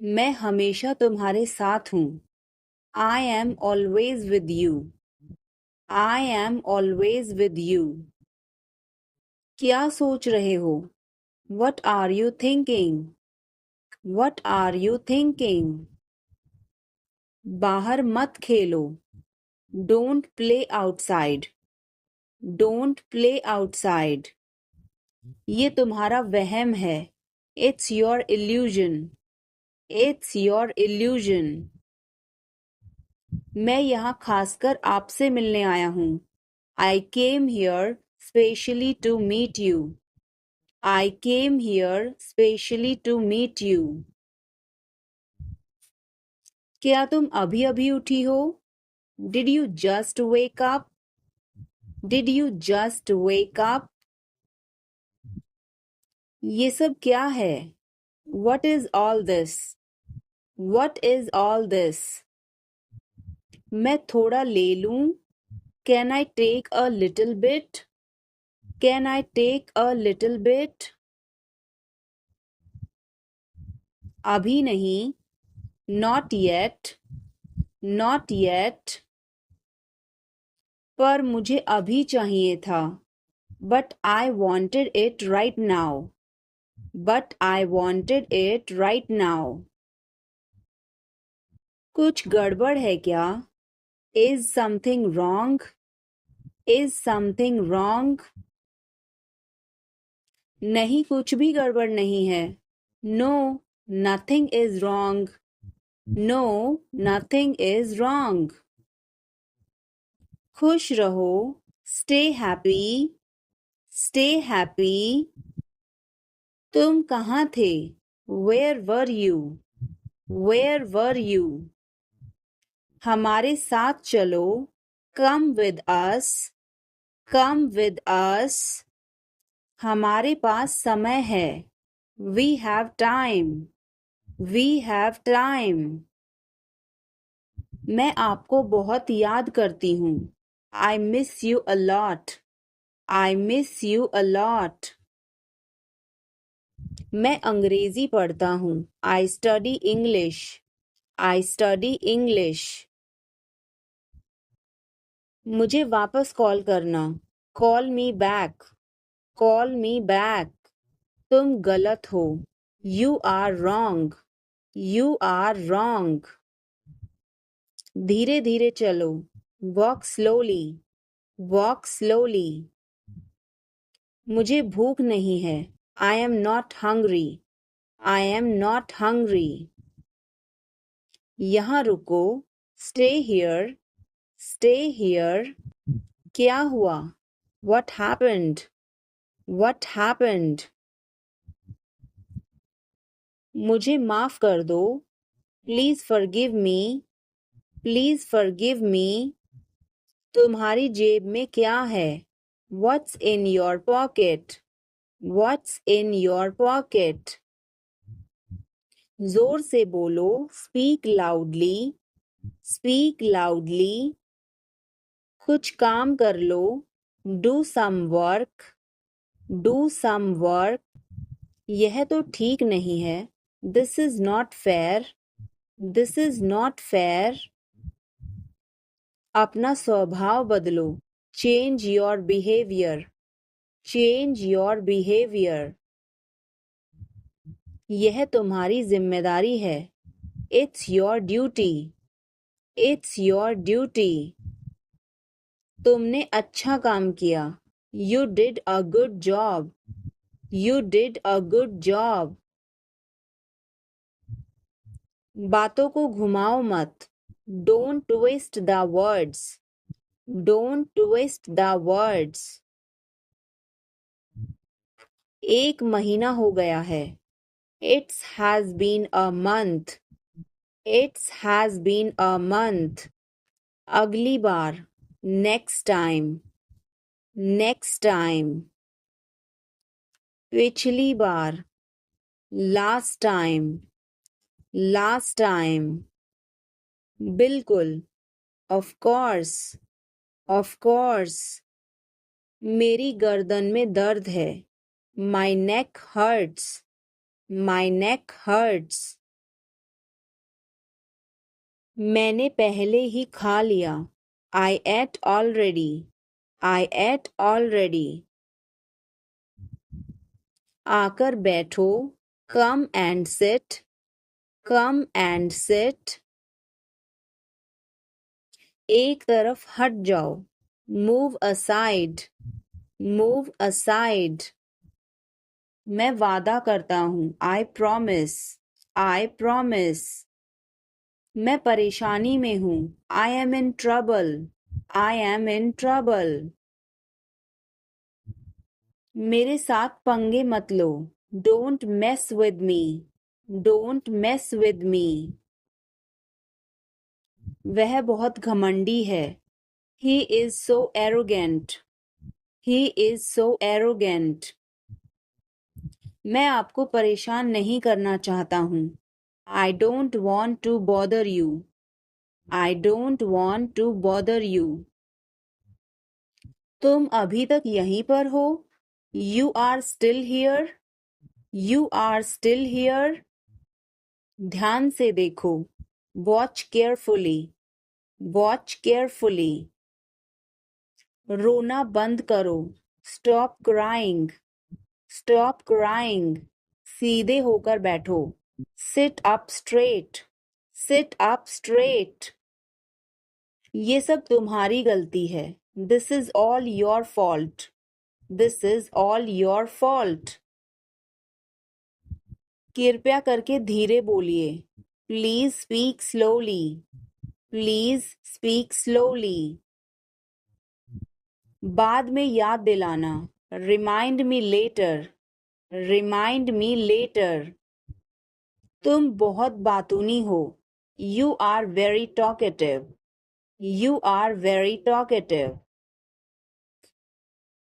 मैं हमेशा तुम्हारे साथ हूँ। I am always with you. I am always with you. क्या सोच रहे हो? What are you thinking? What are you thinking? बाहर मत खेलो। Don't play outside. Don't play outside. ये तुम्हारा वहम है। It's your illusion. It's your illusion. मैं यहाँ खासकर आपसे मिलने आया हूँ। I came here specially to meet you. I came here specially to meet you. क्या तुम अभी अभी उठी हो? Did you just wake up? Did you just wake up? ये सब क्या है? What is all this? What is all this? मैं थोड़ा ले लूं? Can I take a little bit? Can I take a little bit? अभी नहीं. Not yet. Not yet. पर मुझे अभी चाहिए था. But I wanted it right now. But I wanted it right now. कुछ गड़बड़ है क्या? Is something wrong? Is something wrong? नहीं, कुछ भी गड़बड़ नहीं है. No, nothing is wrong. No, nothing is wrong. खुश रहो. Stay happy. Stay happy. तुम कहाँ थे? Where were you? Where were you? हमारे साथ चलो. Come with us. Come with us. हमारे पास समय है. We have time. We have time. मैं आपको बहुत याद करती हूँ. I miss you a lot. I miss you a lot. मैं अंग्रेजी पढ़ता हूँ. I study English. I study English. मुझे वापस कॉल करना. Call me back. Call me back. तुम गलत हो. You are wrong. You are wrong. धीरे धीरे चलो. Walk slowly. Walk slowly. मुझे भूख नहीं है. I am not hungry. I am not hungry. यहाँ रुको. Stay here. Stay here. क्या हुआ? What happened? What happened? मुझे माफ कर दो. Please forgive me. Please forgive me. तुम्हारी जेब में क्या है? What's in your pocket? What's in your pocket? जोर से बोलो. Speak loudly. Speak loudly. कुछ काम कर लो. Do some work. Do some work. यह तो ठीक नहीं है. This is not fair. This is not fair. अपना स्वभाव बदलो. Change your behavior. Change your behavior. यह तुम्हारी जिम्मेदारी है. It's your duty. It's your duty. तुमने अच्छा काम किया. You did a good job. You did a good job. बातों को घुमाओ मत. Don't twist the words. Don't twist the words. 1 महीना हो गया है. It has been a month. It has been a month. अगली बार. Next time. Next time. पिछली बार. Last time. Last time. बिल्कुल. Of course. Of course. मेरी गर्दन में दर्द है. My neck hurts. My neck hurts. मैंने पहले ही खा लिया. I ate already. I ate already. आकर बैठो. Come and sit. Come and sit. एक तरफ हट जाओ. Move aside. Move aside. मैं वादा करता हूँ. I promise. I promise. मैं परेशानी में हूँ. I am in trouble. I am in trouble. मेरे साथ पंगे मत लो. Don't mess with me. Don't mess with me. वह बहुत घमंडी है. He is so arrogant. He is so arrogant. मैं आपको परेशान नहीं करना चाहता हूँ. I don't want to bother you. I don't want to bother you. तुम अभी तक यहीं पर हो. You are still here. You are still here. ध्यान से देखो. Watch carefully. Watch carefully. रोना बंद करो. Stop crying. Stop crying. सीधे होकर बैठो. Sit up straight. Sit up straight. ये सब तुम्हारी गलती है. This is all your fault. This is all your fault. कृपया करके धीरे बोलिए. Please speak slowly. Please speak slowly. बाद में याद दिलाना. Remind me later. Remind me later. तुम बहुत बातूनी हो. You are very talkative. You are very talkative.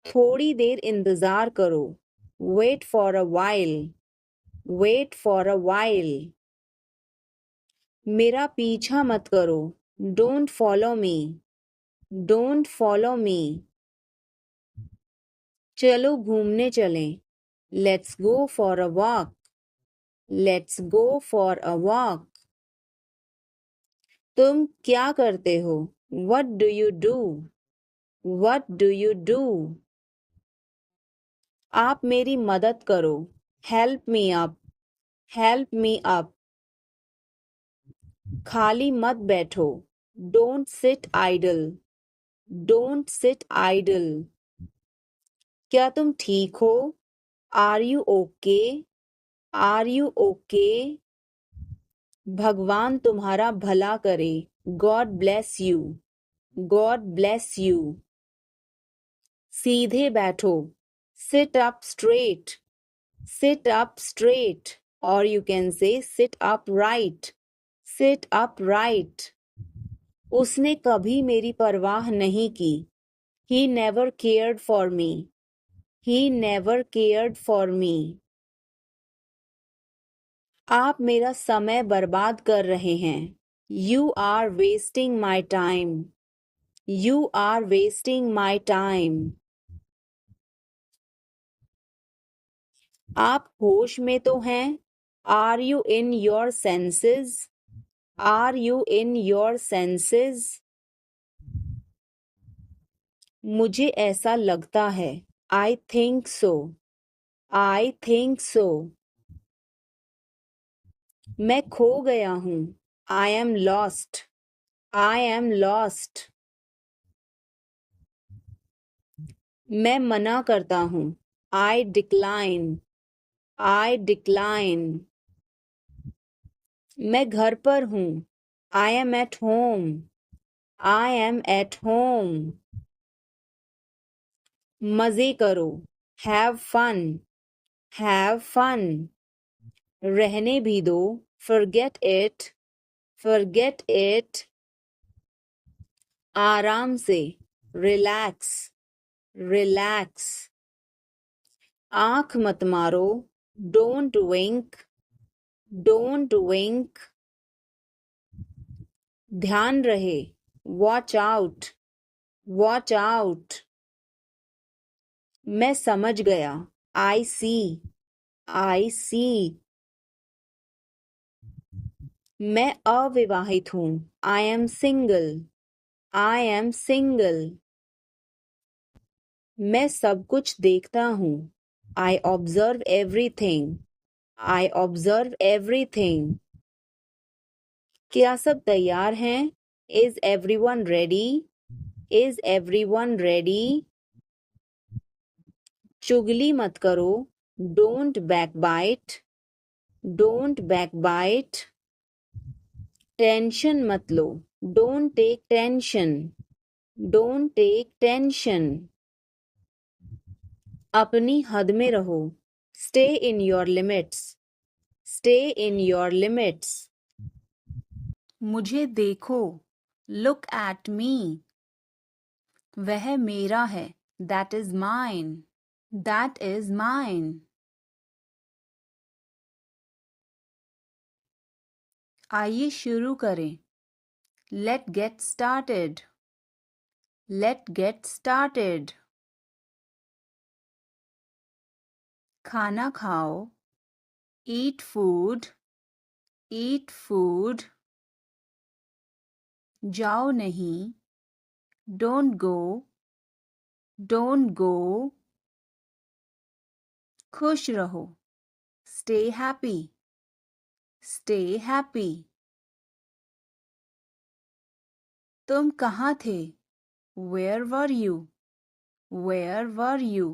थोड़ी देर इंतजार करो. Wait for a while. Wait for a while. मेरा पीछा मत करो. Don't follow me. Don't follow me. चलो घूमने चलें. Let's go for a walk. Let's go for a walk. तुम क्या करते हो? What do you do? What do you do? आप मेरी मदद करो. Help me up. Help me up. खाली मत बैठो. Don't sit idle. Don't sit idle. क्या तुम ठीक हो? Are you okay? Are you okay? भगवान तुम्हारा भला करे. God bless you. God bless you. सीधे बैठो. Sit up straight. Sit up straight. Or you can say sit upright. Sit upright. उसने कभी मेरी परवाह नहीं की. He never cared for me. He never cared for me. आप मेरा समय बर्बाद कर रहे हैं. You are wasting my time. You are wasting my time. आप होश में तो हैं? Are you in your senses? Are you in your senses? मुझे ऐसा लगता है. I think so. I think so. मैं खो गया हूँ. I am lost. I am lost. मैं मना करता हूँ. I decline. I decline. मैं घर पर हूँ. I am at home. I am at home. मजे करो. Have fun. Have fun. रहने भी दो. Forget it. Forget it. आराम से. Relax. Relax. आँख मत मारो. Don't wink. Don't wink. ध्यान रहे. Watch out. Watch out. मैं समझ गया. I see. I see. मैं अविवाहित हूँ। I am single. I am single. मैं सब कुछ देखता हूँ। I observe everything. I observe everything. क्या सब तैयार हैं? Is everyone ready? Is everyone ready? चुगली मत करो। Don't backbite. Don't backbite. Tension मत लो। Don't take tension. Don't take tension. अपनी हद में रहो। Stay in your limits. Stay in your limits. मुझे देखो। Look at me. वह मेरा है। That is mine. That is mine. आइए शुरू करें। Let's get started. Let's get started. खाना खाओ। Eat food. Eat food. जाओ नहीं। Don't go. Don't go. खुश रहो। Stay happy. Stay happy. तुम कहाँ थे? Where were you? Where were you?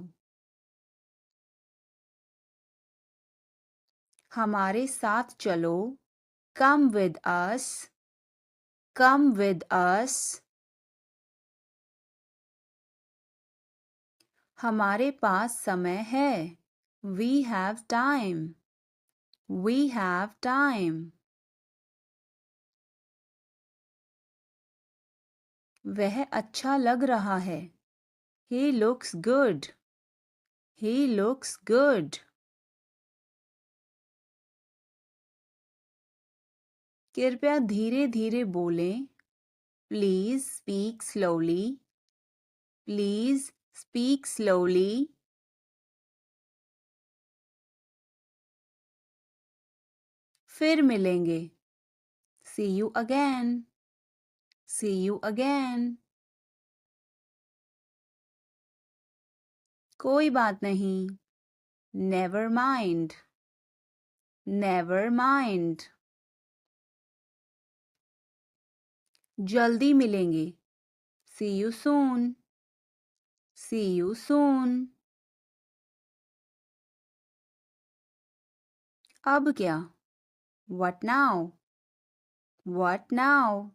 हमारे साथ चलो। Come with us. Come with us. हमारे पास समय है। We have time. We have time. वह अच्छा लग रहा है। He looks good. He looks good. कृपया धीरे धीरे बोलें। Please speak slowly. Please speak slowly. फिर मिलेंगे। See you again. See you again. कोई बात नहीं। Never mind. Never mind. जल्दी मिलेंगे। See you soon. See you soon. अब क्या? What now? What now?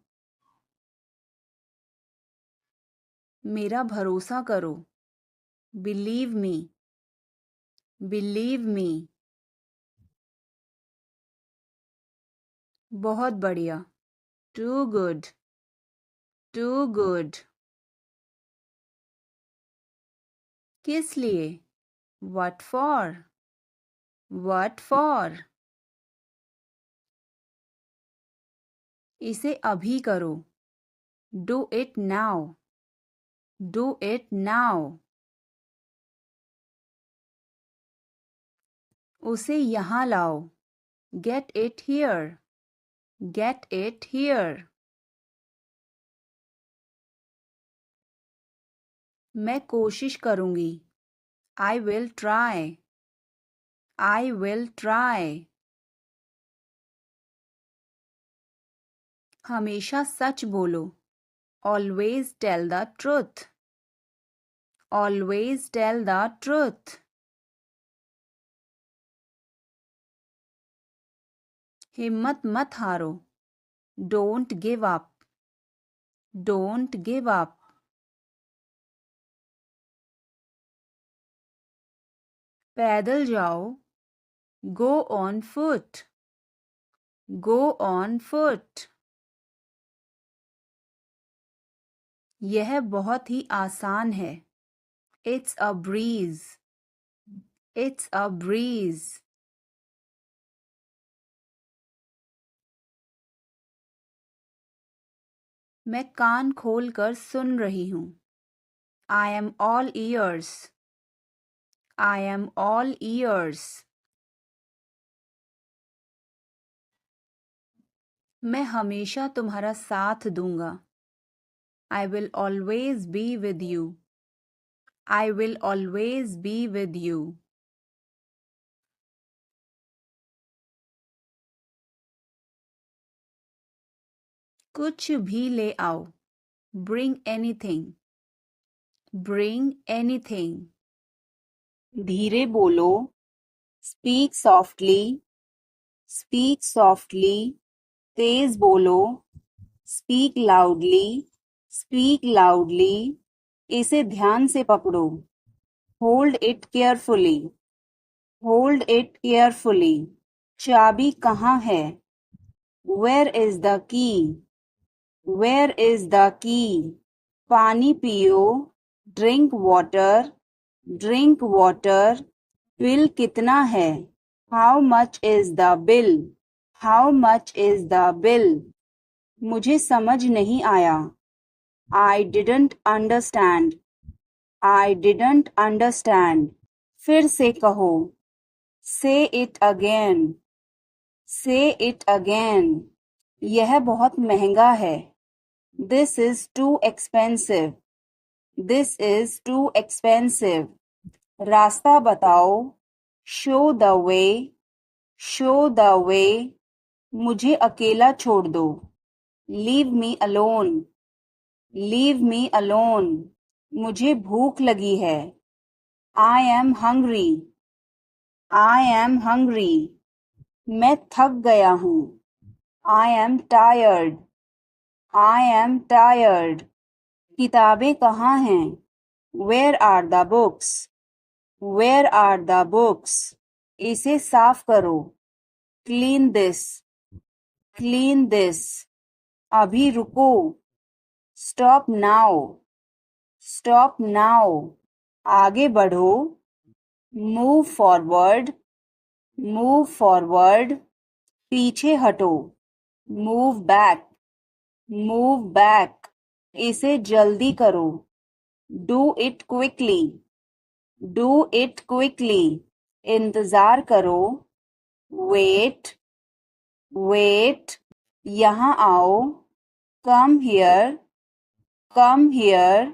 मेरा भरोसा करो। Believe me. Believe me. बहुत बढ़िया। Too good. Too good. किस लिए? What for? What for? इसे अभी करो। Do it now. Do it now. उसे यहाँ लाओ। Get it here. Get it here. मैं कोशिश करूँगी। I will try. I will try. हमेशा सच बोलो। Always tell the truth. Always tell the truth. हिम्मत मत हारो। Don't give up. Don't give up. पैदल जाओ। Go on foot. Go on foot. यह बहुत ही आसान है। It's a breeze. It's a breeze. मैं कान खोल कर सुन रही हूँ। I am all ears. I am all ears. मैं हमेशा तुम्हारा साथ दूंगा. I will always be with you. I will always be with you. कुछ भी ले आओ. Bring anything. Bring anything. धीरे बोलो. Speak softly. Speak softly. तेज बोलो. Speak loudly. Speak loudly. इसे ध्यान से पकड़ो. Hold it carefully. Hold it carefully. चाबी कहाँ है? Where is the key? Where is the key? पानी पियो. Drink water. Drink water. Bill कितना है? How much is the bill? How much is the bill? मुझे समझ नहीं आया. I didn't understand. I didn't understand. फिर से कहो. Say it again. Say it again. यह बहुत महंगा है. This is too expensive. This is too expensive. रास्ता बताओ. Show the way. Show the way. मुझे अकेला छोड़ दो. Leave me alone. Leave me alone. मुझे भूख लगी है. I am hungry. I am hungry. मैं थक गया हूँ. I am tired. I am tired. किताबें कहाँ हैं? Where are the books? Where are the books? इसे साफ करो. Clean this. Clean this. अभी रुको. Stop now. Stop now. आगे बढ़ो. Move forward. Move forward. पीछे हटो. Move back. Move back. इसे जल्दी करो. Do it quickly. Do it quickly. इंतजार करो. Wait. Wait. यहाँ आओ. Come here. Come here.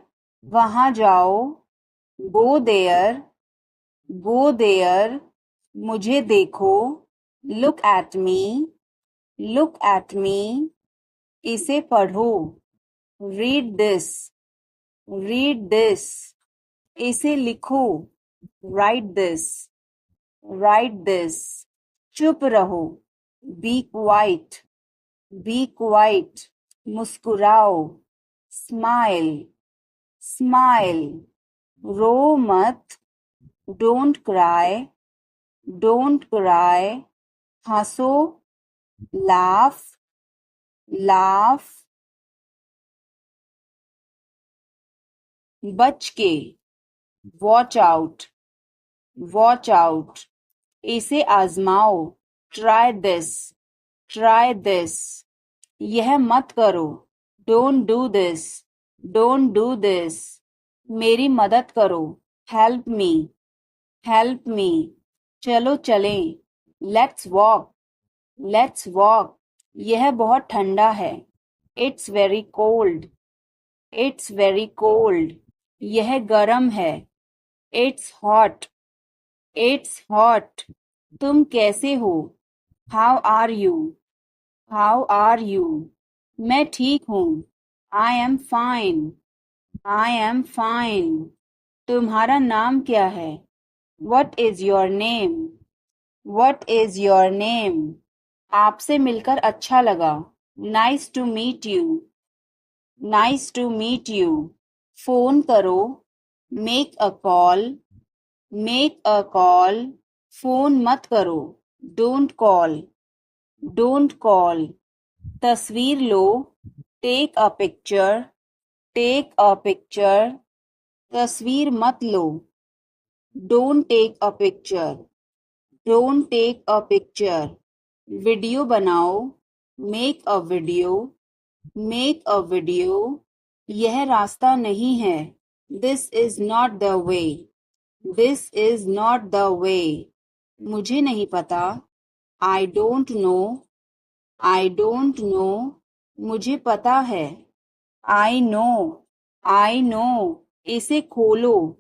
वहाँ जाओ. Go there. Go there. मुझे देखो. Look at me. Look at me. इसे पढ़ो. Read this. Read this. इसे लिखो. Write this. Write this. चुप रहो. Be quiet. Be quiet. मुस्कुराओ. Smile. Smile. रो मत. Don't cry. Don't cry. हंसो. Laugh. Laugh. बच के. Watch out. Watch out. इसे आजमाओ. Try this. Try this. यह मत करो. Don't do this. Don't do this. मेरी मदद करो. Help me. Help me. चलो चलें. Let's walk. Let's walk. यह बहुत ठंडा है. It's very cold. It's very cold. यह गर्म है. It's hot. It's hot. तुम कैसे हो? How are you? How are you? मैं ठीक हूँ. I am fine. I am fine. तुम्हारा नाम क्या है? What is your name? What is your name? आपसे मिलकर अच्छा लगा. Nice to meet you. Nice to meet you. Phone करो. Make a call. Make a call. Phone मत करो. Don't call. Don't call. तस्वीर लो. Take a picture. Take a picture. तस्वीर मत लो. Don't take a picture. Don't take a picture. Video बनाओ. Make a video. Make a video. यह रास्ता नहीं है. This is not the way. This is not the way. मुझे नहीं पता. I don't know. I don't know. मुझे पता है. I know. I know. इसे खोलो.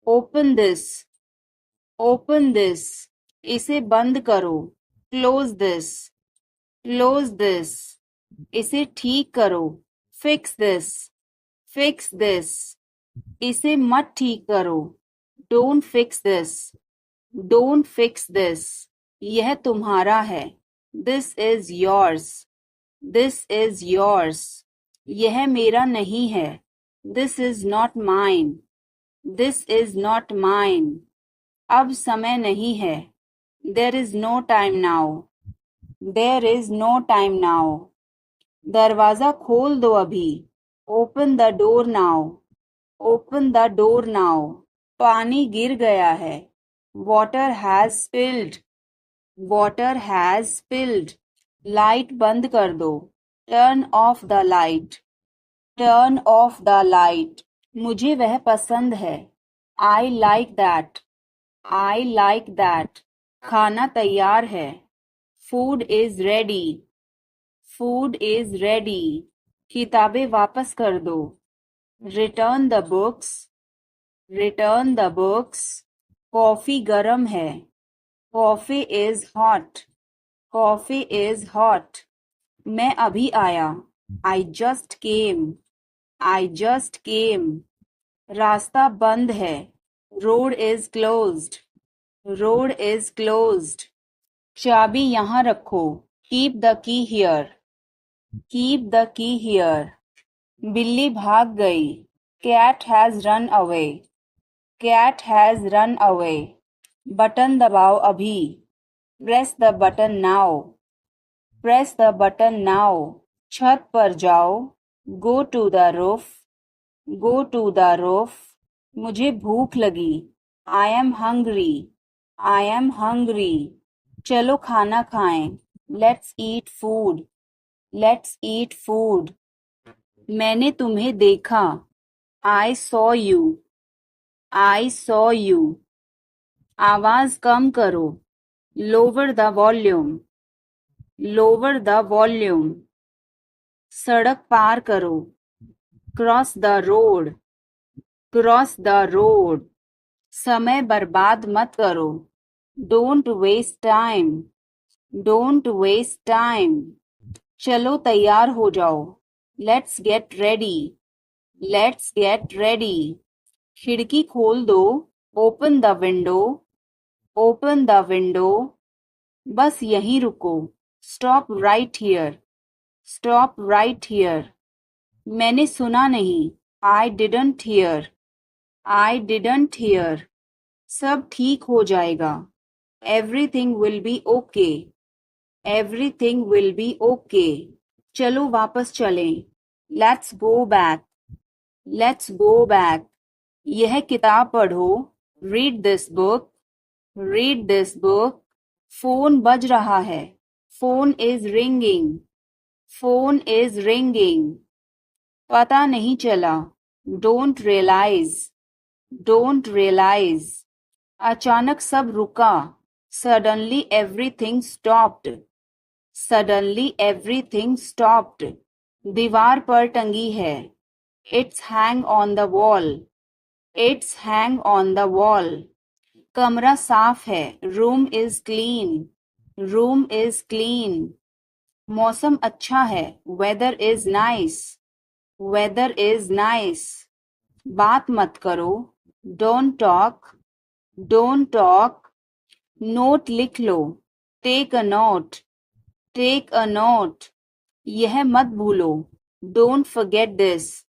Open this. Open this. इसे बंद करो. Close this. Close this. इसे ठीक करो. Fix this. Fix this. इसे मत ठीक करो. Don't fix this. Don't fix this. यह तुम्हारा है. This is yours. This is yours. यह मेरा नहीं है. This is not mine. This is not mine. अब समय नहीं है. There is no time now. There is no time now. दरवाजा खोल दो अभी. Open the door now. Open the door now. पानी गिर गया है. Water has spilled. Water has spilled. Light बंद कर दो. Turn off the light. Turn off the light. मुझे वह पसंद है. I like that. I like that. खाना तैयार है. Food is ready. Food is ready. किताबें वापस कर दो. Return the books. Return the books. Coffee गरम है. Coffee is hot. Coffee is hot. मैं अभी आया. I just came. I just came. रास्ता बंद है. Road is closed. Road is closed. चाबी यहाँ रखो. Keep the key here. Keep the key here. बिल्ली भाग गई. Cat has run away. Cat has run away. Button दबाओ अभी. Press the button now. Press the button now. छत पर जाओ. Go to the roof. Go to the roof. मुझे भूख लगी. I am hungry. I am hungry. चलो खाना खाएं. Let's eat food. Let's eat food. मैंने तुम्हें देखा. I saw you. I saw you. आवाज कम करो. Lower the volume. Lower the volume. सड़क पार करो. Cross the road. Cross the road. समय बर्बाद मत करो. Don't waste time. Don't waste time. चलो तैयार हो जाओ. Let's get ready. Let's get ready. खिड़की खोल दो. Open the window. Open the window. बस यहीं रुको. Stop right here. Stop right here. मैंने सुना नहीं. I didn't hear. I didn't hear. सब ठीक हो जाएगा. Everything will be okay. Everything will be okay. चलो वापस चलें. Let's go back. Let's go back. यह किताब पढ़ो. Read this book. Read this book. Phone बज रहा है. Phone is ringing. Phone is ringing. पता नहीं चला. Don't realize. Don't realize. अचानक सब रुका. Suddenly everything stopped. Suddenly everything stopped. दीवार पर टंगी है. It's hang on the wall. It's hang on the wall. कमरा साफ है. Room is clean. Room is clean. मौसम अच्छा है. Weather is nice. Weather is nice. बात मत करो. Don't talk. Don't talk. Note लिख लो. Take a note. Take a note. यह मत भूलो. Don't forget this.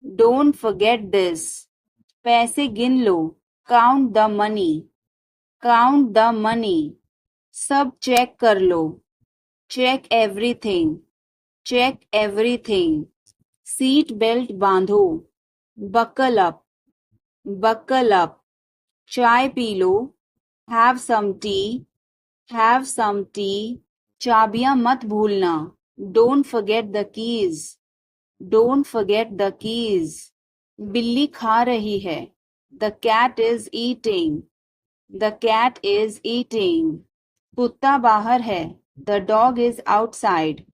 Don't forget this. पैसे गिन लो. Count the money. Count the money. सब चेक कर लो. Check everything. Check everything. Seat belt बांधो. Buckle up. Buckle up. चाय पी लो. Have some tea. Have some tea. चाबियां मत भूलना. Don't forget the keys. Don't forget the keys. बिल्ली खा रही है. The cat is eating. The cat is eating. कुत्ता बाहर है. The dog is outside.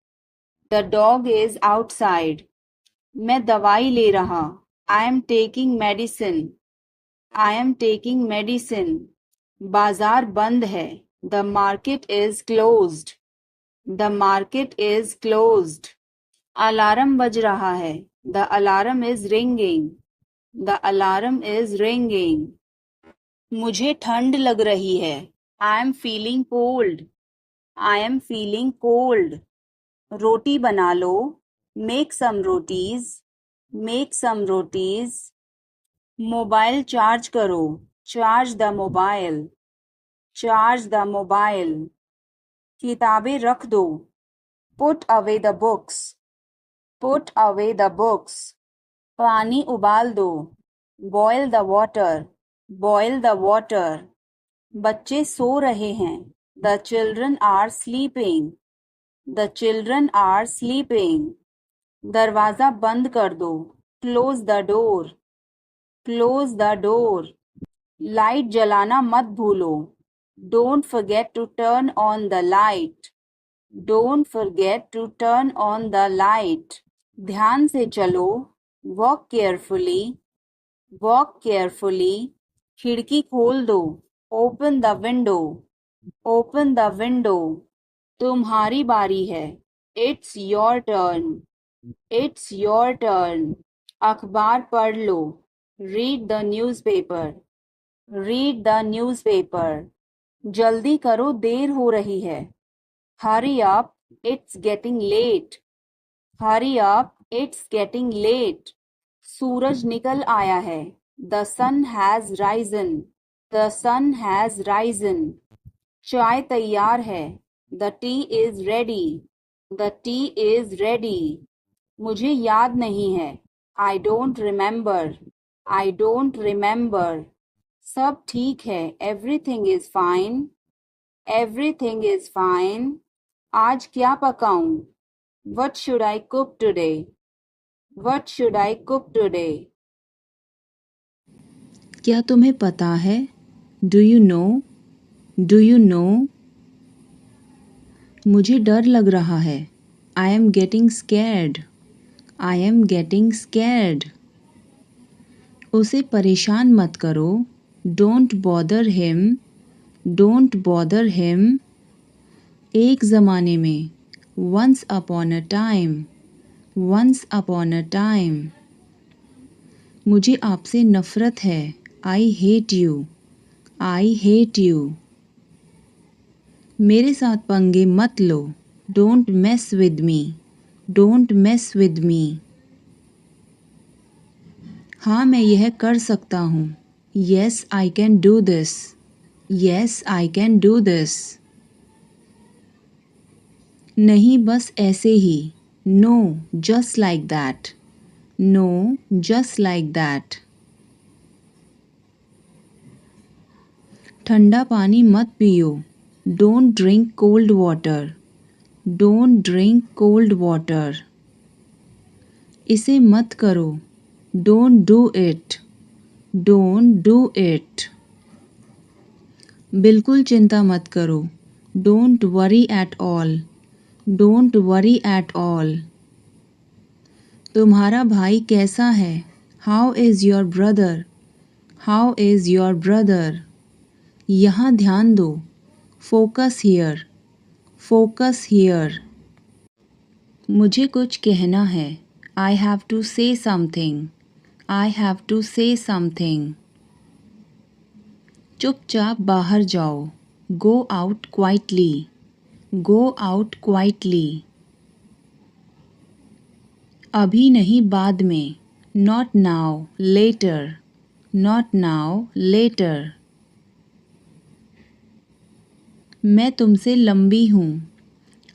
The dog is outside. मैं दवाई ले रहा. I am taking medicine. I am taking medicine. बाजार बंद है. The market is closed. The market is closed. Alarm बज रहा है. The alarm is ringing. The alarm is ringing. मुझे ठंड लग रही है. I am feeling cold. I am feeling cold. रोटी बना लो. Make some rotis. Make some rotis. Mobile charge करो. Charge the mobile. Charge the mobile. किताबें रख दो. Put away the books. Put away the books. पानी उबाल दो. Boil the water. Boil the water. बच्चे सो रहे हैं. The children are sleeping. The children are sleeping. दरवाजा बंद कर दो. Close the door. Close the door. Light जलाना मत भूलो. Don't forget to turn on the light. Don't forget to turn on the light. ध्यान से चलो. Walk carefully. Walk carefully. खिड़की खोल दो. Open the window. Open the window. तुम्हारी बारी है. It's your turn. It's your turn. अखबार पढ़ लो. Read the newspaper. Read the newspaper. जल्दी करो, देर हो रही है. Hurry up, it's getting late. Hurry up, it's getting late. सूरज निकल आया है. The sun has risen. The sun has risen. चाय तैयार है. The tea is ready. The tea is ready. मुझे याद नहीं है. I don't remember. I don't remember. सब ठीक है. Everything is fine. Everything is fine. आज क्या पकाऊं? What should I cook today? What should I cook today? क्या तुम्हें पता है? Do you know? Do you know? मुझे डर लग रहा है. I am getting scared. I am getting scared. उसे परेशान मत करो. Don't bother him. Don't bother him. एक ज़माने में. Once upon a time. Once upon a time. मुझे आपसे नफ़रत है. I hate you. I hate you. मेरे साथ पंगे मत लो. Don't mess with me. Don't mess with me. हाँ, मैं यह कर सकता हूँ. Yes, I can do this. Yes, I can do this. नहीं, बस ऐसे ही. No, just like that. No, just like that. ठंडा पानी मत पियो. Don't drink cold water. Don't drink cold water. इसे मत करो. Don't do it. Don't do it. बिल्कुल चिंता मत करो. Don't worry at all. Don't worry at all. तुम्हारा भाई कैसा है? How is your brother? How is your brother? यहाँ ध्यान दो. Focus here. Focus here. मुझे कुछ कहना है. I have to say something. I have to say something. चुपचाप बाहर जाओ. Go out quietly. Go out quietly. अभी नहीं, बाद में. Not now, later. Not now, later. मैं तुमसे लंबी हूँ.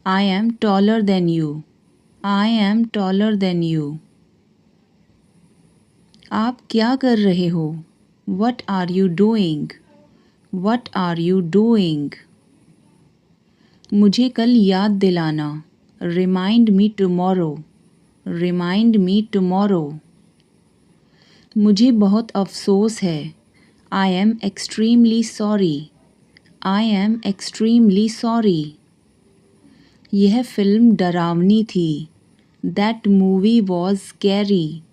I am taller than you. I am taller than you. आप क्या कर रहे हो? What are you doing? What are you doing? मुझे कल याद दिलाना. Remind me tomorrow. Remind me tomorrow. मुझे बहुत अफसोस है. I am extremely sorry. I am extremely sorry. यह फिल्म डरावनी थी। That movie was scary.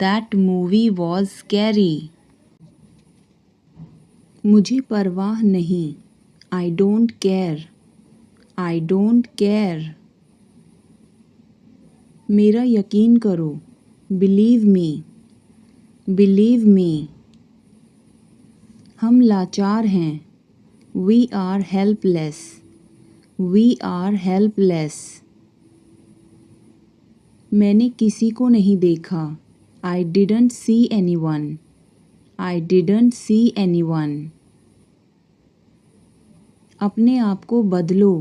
That movie was scary. मुझे परवाह नहीं। I don't care. I don't care. मेरा यकीन करो। Believe me. Believe me. हम लाचार हैं। We are helpless. We are helpless. मैंने किसी को नहीं देखा। I didn't see anyone. I didn't see anyone. अपने आप को बदलो।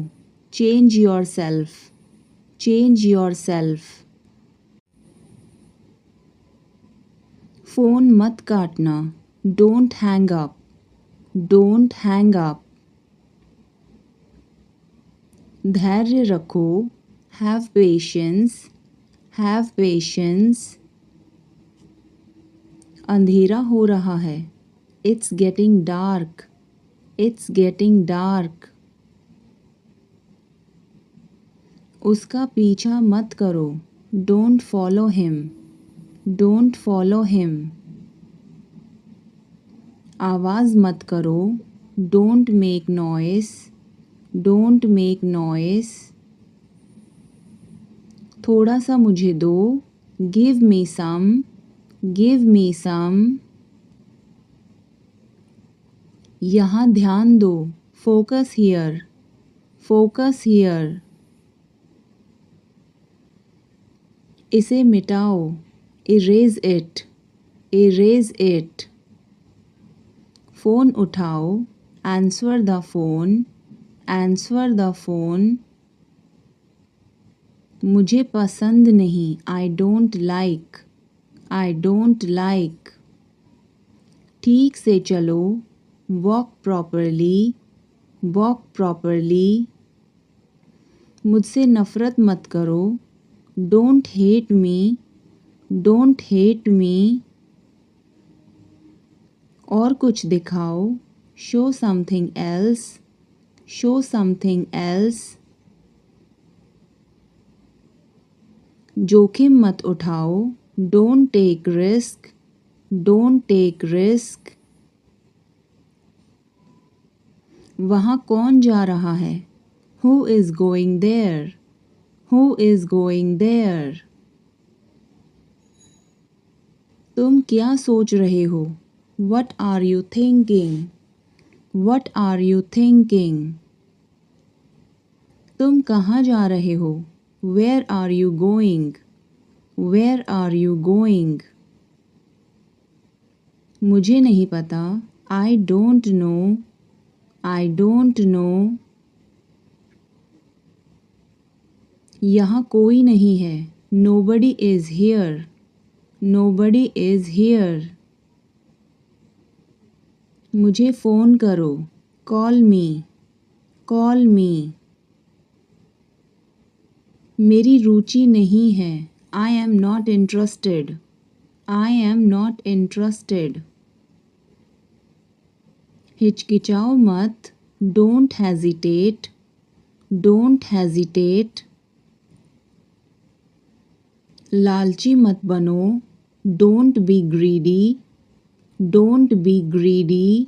Change yourself. Change yourself. Phone मत काटना। Don't hang up. Don't hang up. धैर्य रखो। Have patience. Have patience. अंधेरा हो रहा है। It's getting dark. It's getting dark. उसका पीछा मत करो। Don't follow him. Don't follow him. आवाज़ मत करो। Don't make noise. Don't make noise. थोड़ा सा मुझे दो। Give me some. Give me some. यहाँ ध्यान दो। Focus here. Focus here. इसे मिटाओ। Erase it. Erase it. Phone उठाओ। Answer the phone. Answer the phone. मुझे पसंद नहीं। I don't like. I don't like. ठीक से चलो। Walk properly. Walk properly. मुझसे नफ़रत मत करो। Don't hate me. Don't hate me. और कुछ दिखाओ। Show something else. Show something else. जोखिम मत उठाओ। Don't take risk. Don't take risk. वहाँ कौन जा रहा है? Who is going there? Who is going there? तुम क्या सोच रहे हो? What are you thinking? What are you thinking? तुम कहाँ जा रहे हो? Where are you going? Where are you going? मुझे नहीं पता। I don't know. I don't know. यहाँ कोई नहीं है। Nobody is here. Nobody is here. मुझे फ़ोन करो। Call me. Call me. मेरी रुचि नहीं है। I am not interested. I am not interested. हिचकिचाओ मत। Don't hesitate. Don't hesitate. लालची मत बनो। Don't be greedy. Don't be greedy.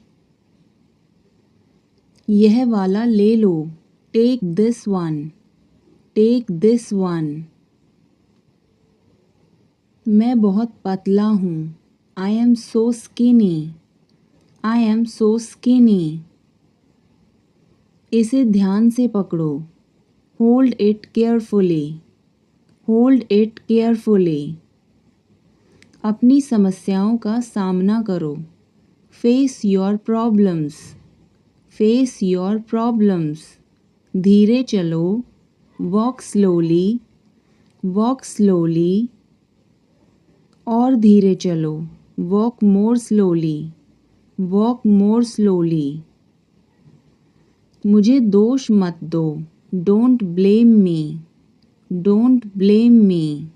यह वाला ले लो। Take this one. Take this one. मैं बहुत पतला हूँ। I am so skinny. I am so skinny. इसे ध्यान से पकड़ो। Hold it carefully. Hold it carefully. अपनी समस्याओं का सामना करो। Face your problems. Face your problems. धीरे चलो। Walk slowly. Walk slowly. और धीरे चलो। Walk more slowly. Walk more slowly. मुझे दोष मत दो। Don't blame me. Don't blame me.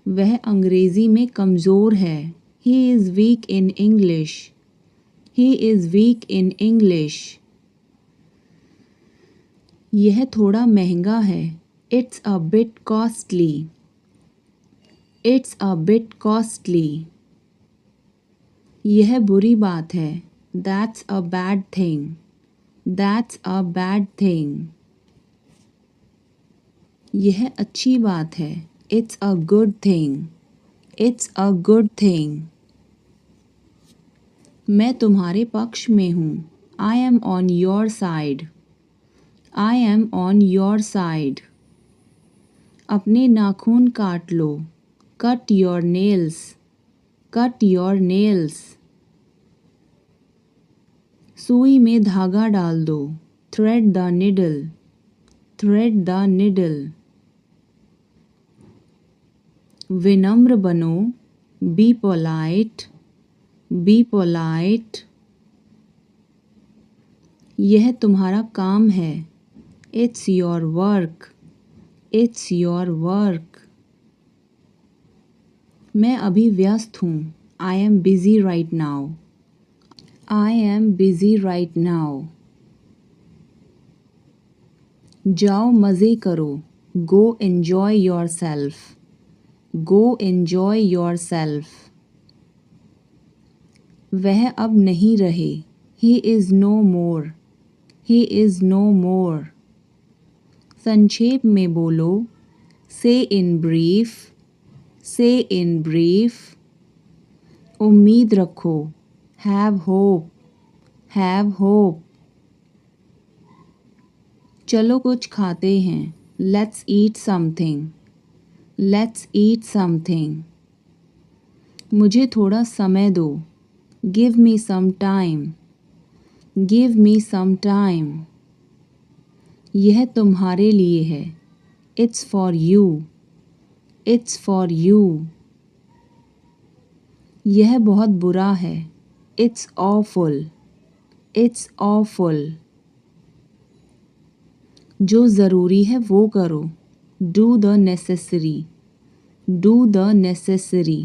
वह अंग्रेज़ी में कमज़ोर है। He is weak in English. He is weak in English. यह थोड़ा महंगा है। It's a bit costly. It's a bit costly. यह बुरी बात है। That's a bad thing. That's a bad thing. यह अच्छी बात है। It's a good thing. It's a good thing. मैं तुम्हारे पक्ष में हूँ। I am on your side. I am on your side. अपने नाखून काट लो। Cut your nails. Cut your nails. सुई में धागा डाल दो। Thread the needle. Thread the needle. विनम्र बनो। Be polite. Be polite. यह तुम्हारा काम है। It's your work. It's your work. मैं अभी व्यस्त हूँ। I am busy right now. I am busy right now. जाओ मज़े करो। Go enjoy yourself. Go enjoy yourself. वह अब नहीं रहे। He is no more. He is no more. संक्षेप में बोलो। Say in brief. Say in brief. उम्मीद रखो। Have hope. Have hope. चलो कुछ खाते हैं। Let's eat something. Let's eat something. मुझे थोड़ा समय दो। Give me some time. Give me some time. यह तुम्हारे लिए है। It's for you. It's for you. यह बहुत बुरा है। It's awful. It's awful. जो ज़रूरी है वो करो। Do the necessary. Do the necessary.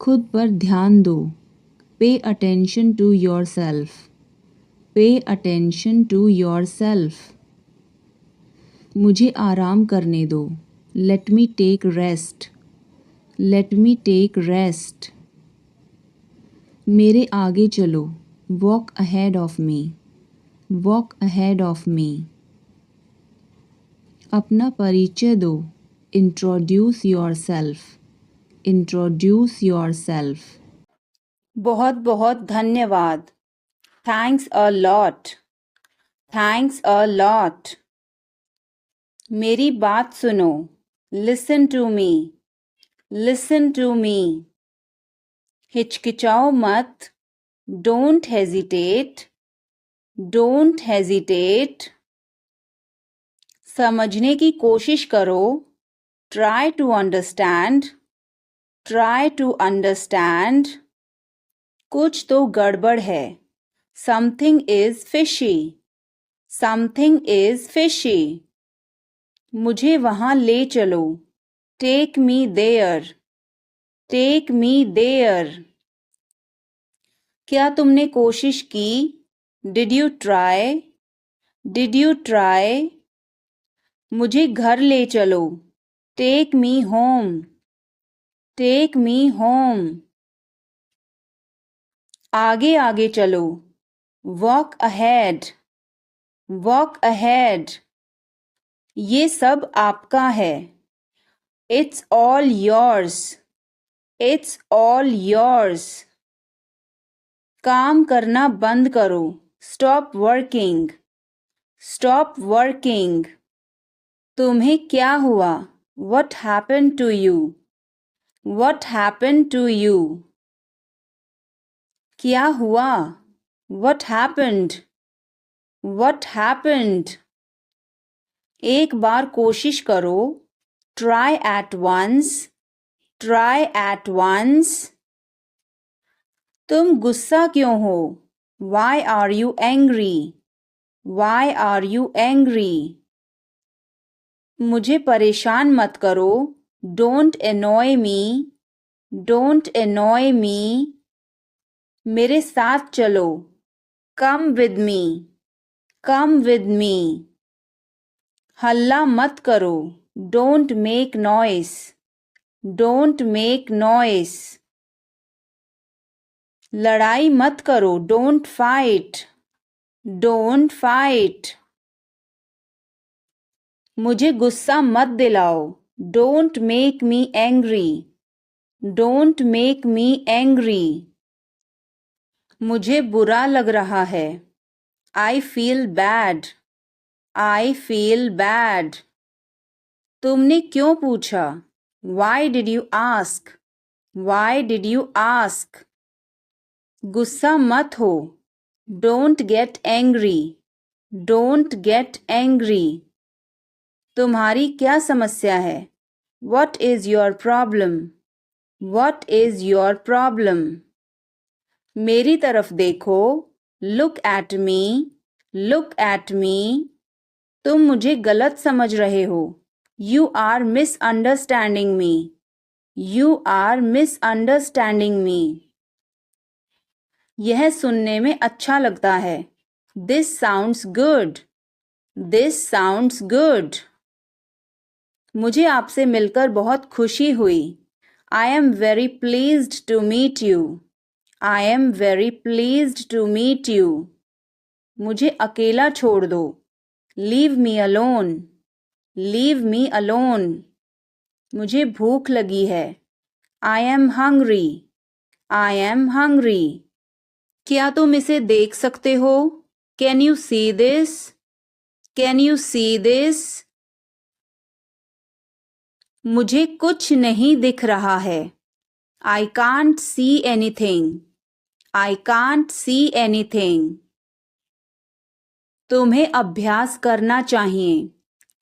खुद पर ध्यान दो। Pay attention to yourself. Pay attention to yourself. मुझे आराम करने दो। Let me take rest. Let me take rest. मेरे आगे चलो। Walk ahead of me. Walk ahead of me. अपना परिचय दो। Introduce yourself. Introduce yourself. बहुत बहुत धन्यवाद। Thanks a lot. Thanks a lot. मेरी बात सुनो। Listen to me. Listen to me. हिचकिचाओ मत। Don't hesitate. Don't hesitate. समझने की कोशिश करो। Try to understand. Try to understand. कुछ तो गड़बड़ है। Something is fishy. Something is fishy. मुझे वहाँ ले चलो। Take me there. Take me there. क्या तुमने कोशिश की? Did you try? Did you try? मुझे घर ले चलो। Take me home. Take me home. आगे आगे चलो। Walk ahead. Walk ahead. ये सब आपका है। It's all yours. It's all yours. काम करना बंद करो। Stop working. Stop working. तुम्हें क्या हुआ? What happened to you? What happened to you? क्या हुआ? What happened? What happened? एक बार कोशिश करो। Try at once. Try at once. तुम गुस्सा क्यों हो? Why are you angry? Why are you angry? मुझे परेशान मत करो। Don't annoy me. Don't annoy me. मेरे साथ चलो। Come with me. Come with me. हल्ला मत करो. Don't make noise. Don't make noise. लड़ाई मत करो. Don't fight. Don't fight. मुझे गुस्सा मत दिलाओ. Don't make me angry. Don't make me angry. मुझे बुरा लग रहा है. I feel bad. I feel bad. तुमने क्यों पूछा? Why did you ask? Why did you ask? गुस्सा मत हो. Don't get angry. Don't get angry. तुम्हारी क्या समस्या है? What is your problem? What is your problem? मेरी तरफ देखो. Look at me. Look at me. तुम मुझे गलत समझ रहे हो. You are misunderstanding me. You are misunderstanding me. यह सुनने में अच्छा लगता है. This sounds good. This sounds good. मुझे आपसे मिलकर बहुत खुशी हुई. I am very pleased to meet you. I am very pleased to meet you. मुझे अकेला छोड़ दो. Leave me alone. Leave me alone. मुझे भूख लगी है. I am hungry. I am hungry. क्या तुम इसे देख सकते हो? Can you see this? Can you see this? मुझे कुछ नहीं दिख रहा है. I can't see anything. I can't see anything. तुम्हें अभ्यास करना चाहिए.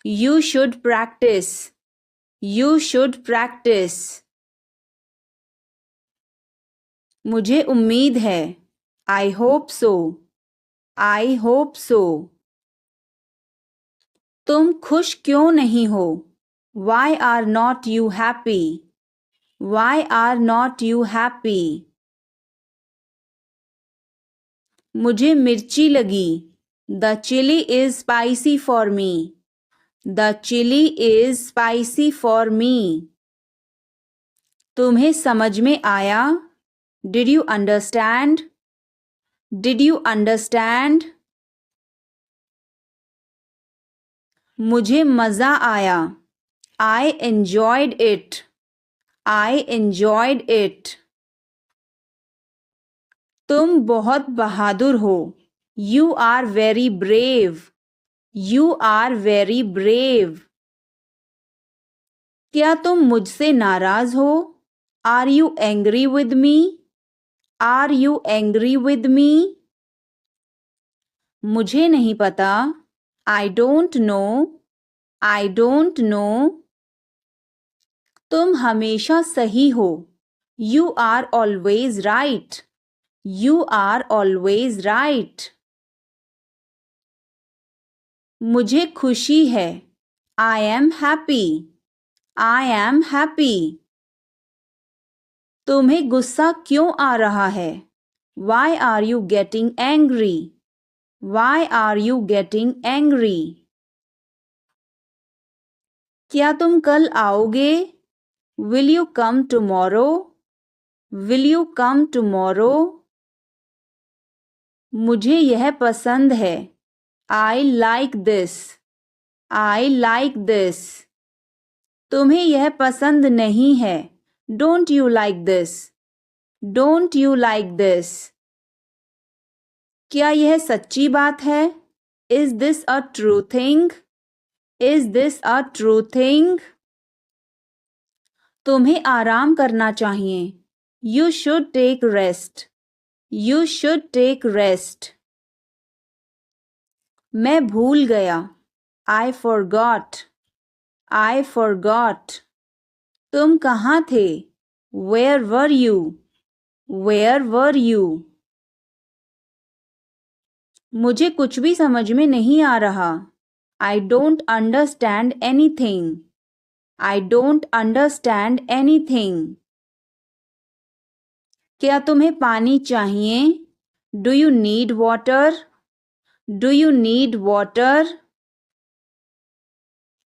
You should practice. You should practice. मुझे उम्मीद है. I hope so. I hope so. तुम खुश क्यों नहीं हो? Why are not you happy? Why are not you happy? मुझे मिर्ची लगी. The chili is spicy for me. The chili is spicy for me. तुम्हें समझ में आया? Did you understand? Did you understand? मुझे मज़ा आया. I enjoyed it. I enjoyed it. तुम बहुत बहादुर हो. You are very brave. You are very brave. क्या तुम मुझसे नाराज हो? Are you angry with me? Are you angry with me? मुझे नहीं पता. I don't know. I don't know. तुम हमेशा सही हो. You are always right. You are always right. मुझे खुशी है. I am happy. I am happy. तुम्हें गुस्सा क्यों आ रहा है? Why are you getting angry? Why are you getting angry? क्या तुम कल आओगे? Will you come tomorrow? Will you come tomorrow? मुझे यह पसंद है. I like this. I like this. तुम्हें यह पसंद नहीं है. Don't you like this? Don't you like this? क्या यह सच्ची बात है? Is this a true thing? Is this a true thing? तुम्हें आराम करना चाहिए. You should take rest. You should take rest. मैं भूल गया. I forgot. I forgot. तुम कहाँ थे? Where were you? Where were you? मुझे कुछ भी समझ में नहीं आ रहा. I don't understand anything. I don't understand anything. क्या तुम्हें पानी चाहिए? Do you need water? Do you need water?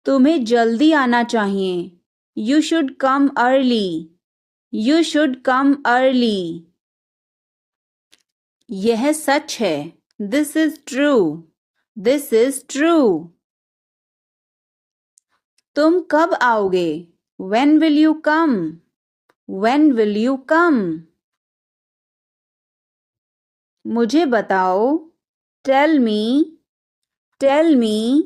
तुम्हें जल्दी आना चाहिए. You should come early. You should come early. यह सच है. This is true. This is true. तुम कब आओगे? When will you come? When will you come? मुझे बताओ. Tell me. Tell me.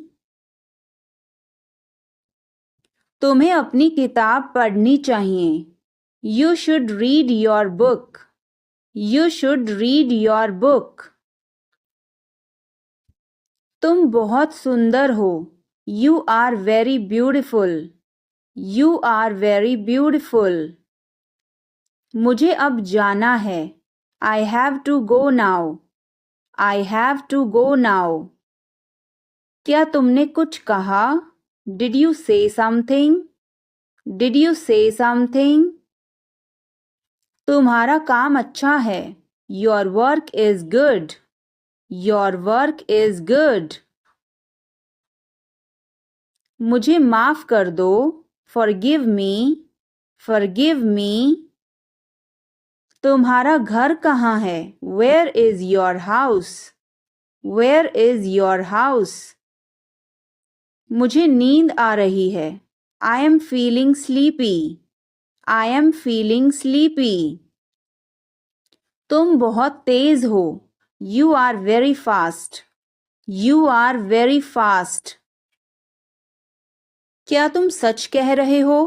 तुम्हें अपनी किताब पढ़नी चाहिए. You should read your book. You should read your book. तुम बहुत सुंदर हो. You are very beautiful. You are very beautiful. मुझे अब जाना है. I have to go now. I have to go now. क्या तुमने कुछ कहा? Did you say something? Did you say something? तुम्हारा काम अच्छा है. Your work is good. Your work is good. मुझे माफ कर दो. Forgive me. Forgive me. तुम्हारा घर कहाँ है? Where is your house? Where is your house? मुझे नींद आ रही है. I am feeling sleepy. I am feeling sleepy. तुम बहुत तेज हो. You are very fast. You are very fast. क्या तुम सच कह रहे हो?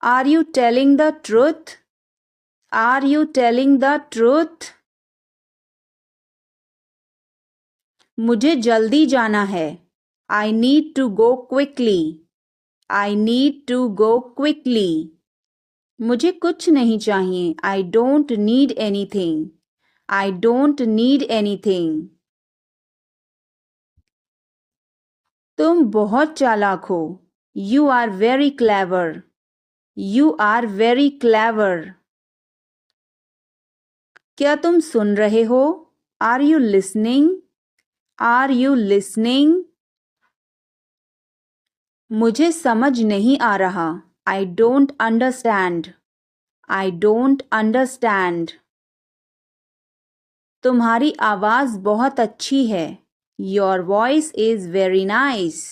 Are you telling the truth? Are you telling the truth? मुझे जल्दी जाना है. I need to go quickly. I need to go quickly. मुझे कुछ नहीं चाहिए. I don't need anything. I don't need anything. तुम बहुत चालाक हो. You are very clever. You are very clever. क्या तुम सुन रहे हो? Are you listening? Are you listening? मुझे समझ नहीं आ रहा. I don't understand. I don't understand. तुम्हारी आवाज़ बहुत अच्छी है. Your voice is very nice.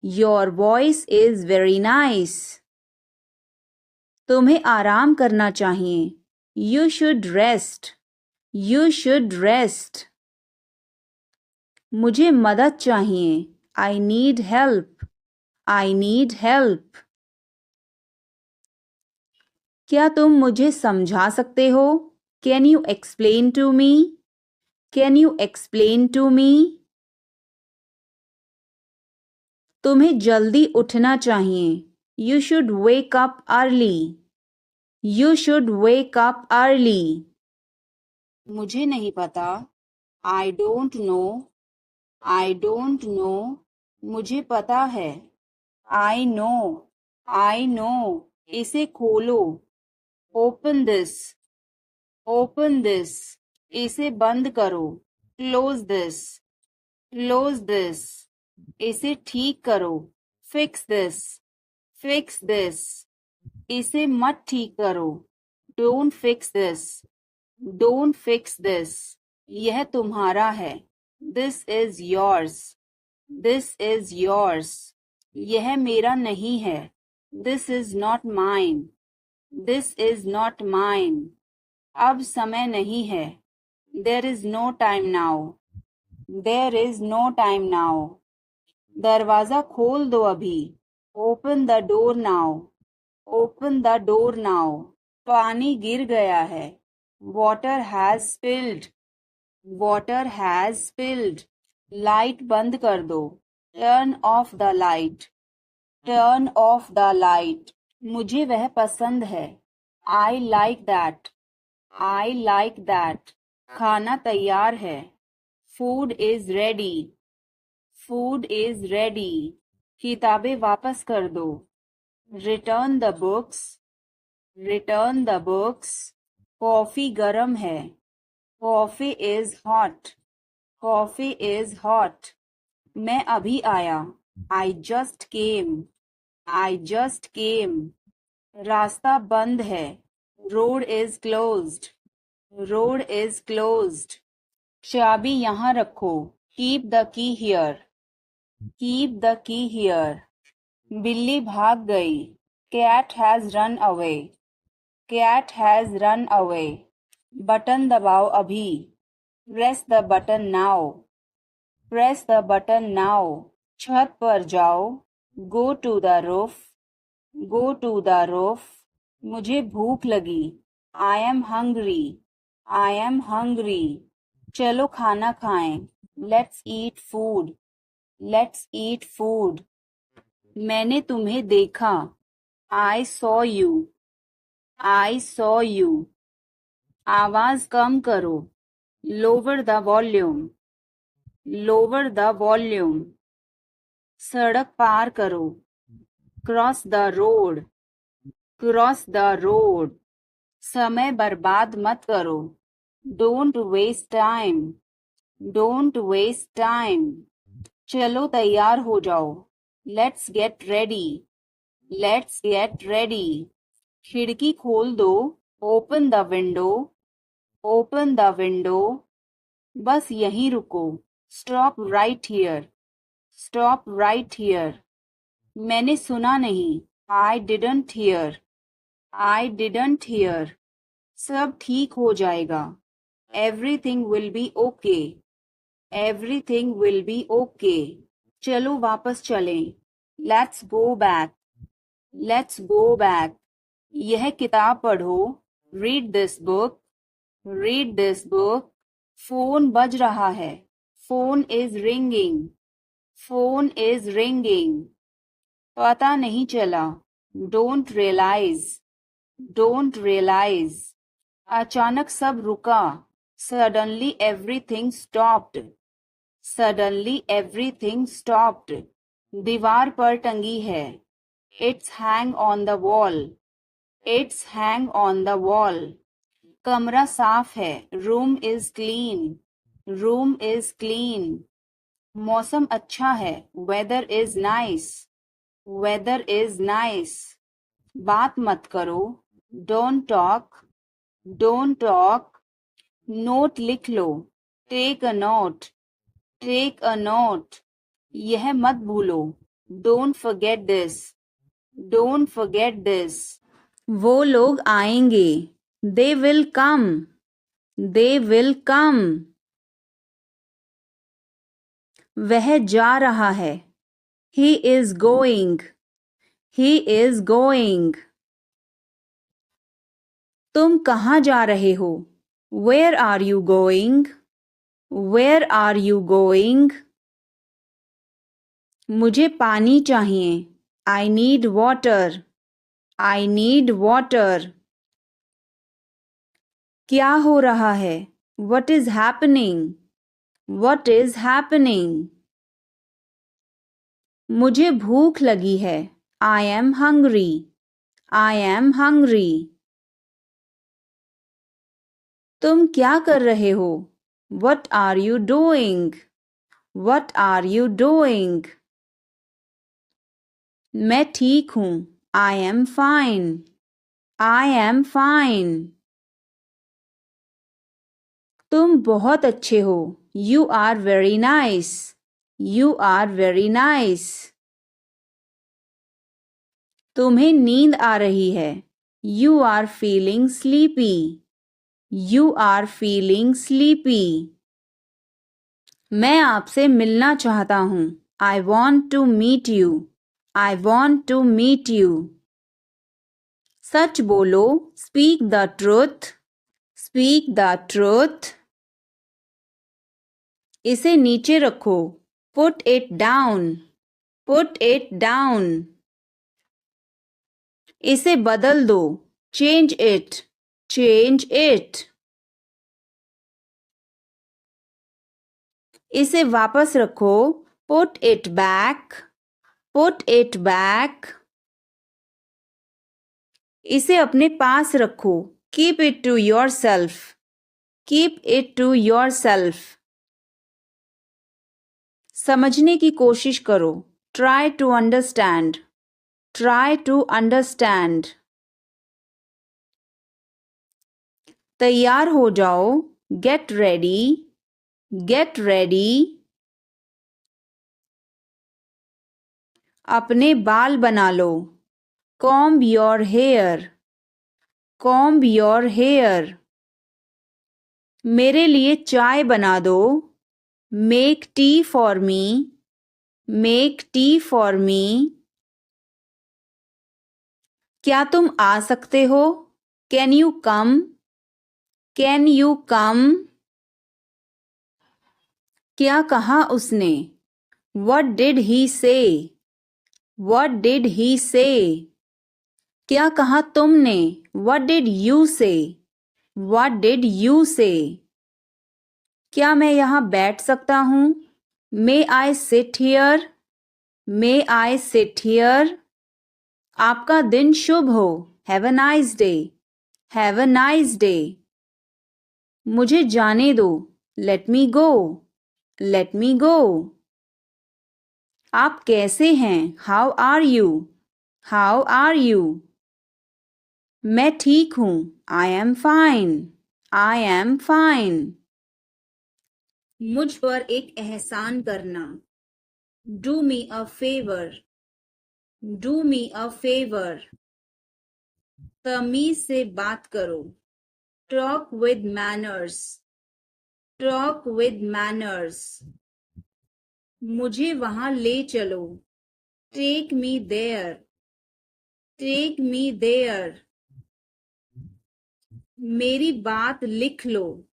Your voice is very nice. तुम्हें आराम करना चाहिए. You should rest. You should rest. मुझे मदद चाहिए. I need help. I need help. क्या तुम मुझे समझा सकते हो? Can you explain to me? Can you explain to me? तुम्हें जल्दी उठना चाहिए. You should wake up early. You should wake up early. मुझे नहीं पता. I don't know. I don't know. मुझे पता है. I know. I know. इसे खोलो. Open this. Open this. इसे बंद करो. Close this. Close this. इसे ठीक करो. Fix this. Fix this. इसे मत ठीक करो. Don't fix this. Don't fix this. यह तुम्हारा है. This is yours. This is yours. यह मेरा नहीं है. This is not mine. This is not mine. अब समय नहीं है. There is no time now. There is no time now. दरवाजा खोल दो अभी. Open the door now. Open the door now. पानी गिर गया है. Water has spilled. Water has spilled. Light बंद कर दो. Turn off the light. Turn off the light. मुझे वह पसंद है. I like that. I like that. खाना तैयार है. Food is ready. Food is ready. किताबें वापस कर दो. Return the books. Return the books. Coffee गरम है. Coffee is hot. Coffee is hot. मैं अभी आया. I just came. I just came. रास्ता बंद है. Road is closed. Road is closed. चाबी यहाँ रखो. Keep the key here. Keep the key here. बिल्ली भाग गई. Cat has run away. Cat has run away. Button दबाओ अभी. Press the button now. Press the button now. छत पर जाओ. Go to the roof. Go to the roof. मुझे भूख लगी. I am hungry. I am hungry. चलो खाना खाएं. Let's eat food. Let's eat food. मैंने तुम्हें देखा. I saw you. I saw you. आवाज कम करो. Lower the volume. Lower the volume. सड़क पार करो. Cross the road. Cross the road. समय बर्बाद मत करो. Don't waste time. Don't waste time. चलो तैयार हो जाओ. Let's get ready. Let's get ready. खिड़की खोल दो. Open the window. Open the window. बस यहीं रुको. Stop right here. Stop right here. मैंने सुना नहीं. I didn't hear. I didn't hear. सब ठीक हो जाएगा. Everything will be okay. Everything will be okay. चलो वापस चलें. Let's go back. Let's go back. यह किताब पढ़ो. Read this book. Read this book. Phone बज रहा है. Phone is ringing. Phone is ringing. पता नहीं चला. Don't realize. Don't realize. अचानक सब रुका. Suddenly everything stopped. Suddenly everything stopped. दीवार पर टंगी है. It's hang on the wall. It's hang on the wall. कमरा साफ है. Room is clean. Room is clean. मौसम अच्छा है. Weather is nice. Weather is nice. बात मत करो. Don't talk. Don't talk. Note लिख लो. Take a note. Take a note. यह मत भूलो. Don't forget this. Don't forget this. वो लोग आएंगे. They will come. They will come. वह जा रहा है. He is going. He is going. तुम कहाँ जा रहे हो? Where are you going? Where are you going? मुझे पानी चाहिए. I need water. I need water. क्या हो रहा है? What is happening? What is happening? मुझे भूख लगी है. I am hungry. I am hungry. तुम क्या कर रहे हो? What are you doing? What are you doing? मैं ठीक हूँ. I am fine. I am fine. तुम बहुत अच्छे हो. You are very nice. You are very nice. तुम्हें नींद आ रही है. You are feeling sleepy. You are feeling sleepy. मैं आपसे मिलना चाहता हूँ. I want to meet you. I want to meet you. सच बोलो. Speak the truth. Speak the truth. इसे नीचे रखो. Put it down. Put it down. इसे बदल दो. Change it. Change it. इसे वापस रखो. Put it back. Put it back. इसे अपने पास रखो. Keep it to yourself. Keep it to yourself. समझने की कोशिश करो. Try to understand. Try to understand. तैयार हो जाओ. Get ready. Get ready. अपने बाल बना लो. Comb your hair. Comb your hair. मेरे लिए चाय बना दो. Make tea for me. Make tea for me. क्या तुम आ सकते हो? Can you come? Can you come? क्या कहा उसने? What did he say? What did he say? क्या कहा तुमने? What did you say? What did you say? क्या मैं यहाँ बैठ सकता हूँ? May I sit here? May I sit here? आपका दिन शुभ हो. Have a nice day. Have a nice day. मुझे जाने दो. Let me go. Let me go. आप कैसे हैं? How are you? How are you? मैं ठीक हूँ. I am fine. I am fine. मुझ पर एक एहसान करना. Do me a favor. Do me a favor. तमीज से बात करो. Talk with manners. Talk with manners. मुझे वहां ले चलो. Take me there. Take me there. मेरी बात लिख लो.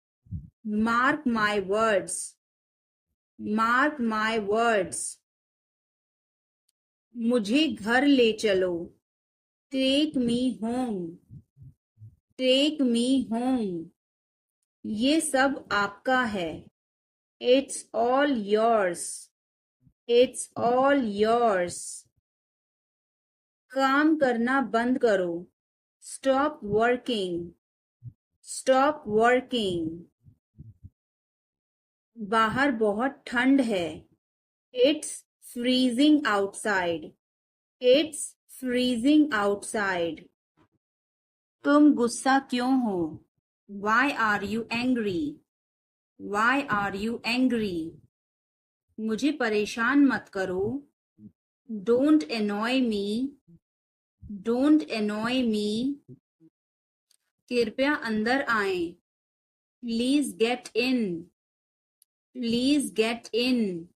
Mark my words. Mark my words. मुझे घर ले चलो. Take me home. Take me home. ये सब आपका है. It's all yours. It's all yours. काम करना बंद करो. Stop working. Stop working. बाहर बहुत ठंड है. It's freezing outside. It's freezing outside. तुम गुस्सा क्यों हो? Why are you angry? Why are you angry? मुझे परेशान मत करो. Don't annoy me. Don't annoy me. कृपया अंदर आएं. Please get in. Please get in.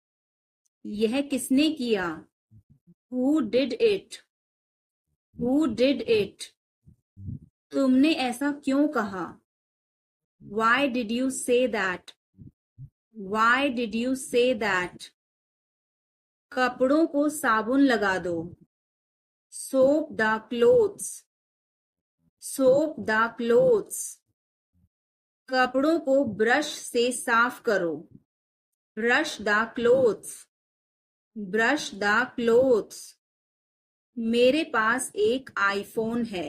यह किसने किया? Who did it? Who did it? तुमने ऐसा क्यों कहा? Why did you say that? Why did you say that? कपड़ों को साबुन लगा दो. Soap the clothes. Soap the clothes. कपड़ों को ब्रश से साफ करो. Brush the clothes. Brush the clothes. मेरे पास एक आईफोन है.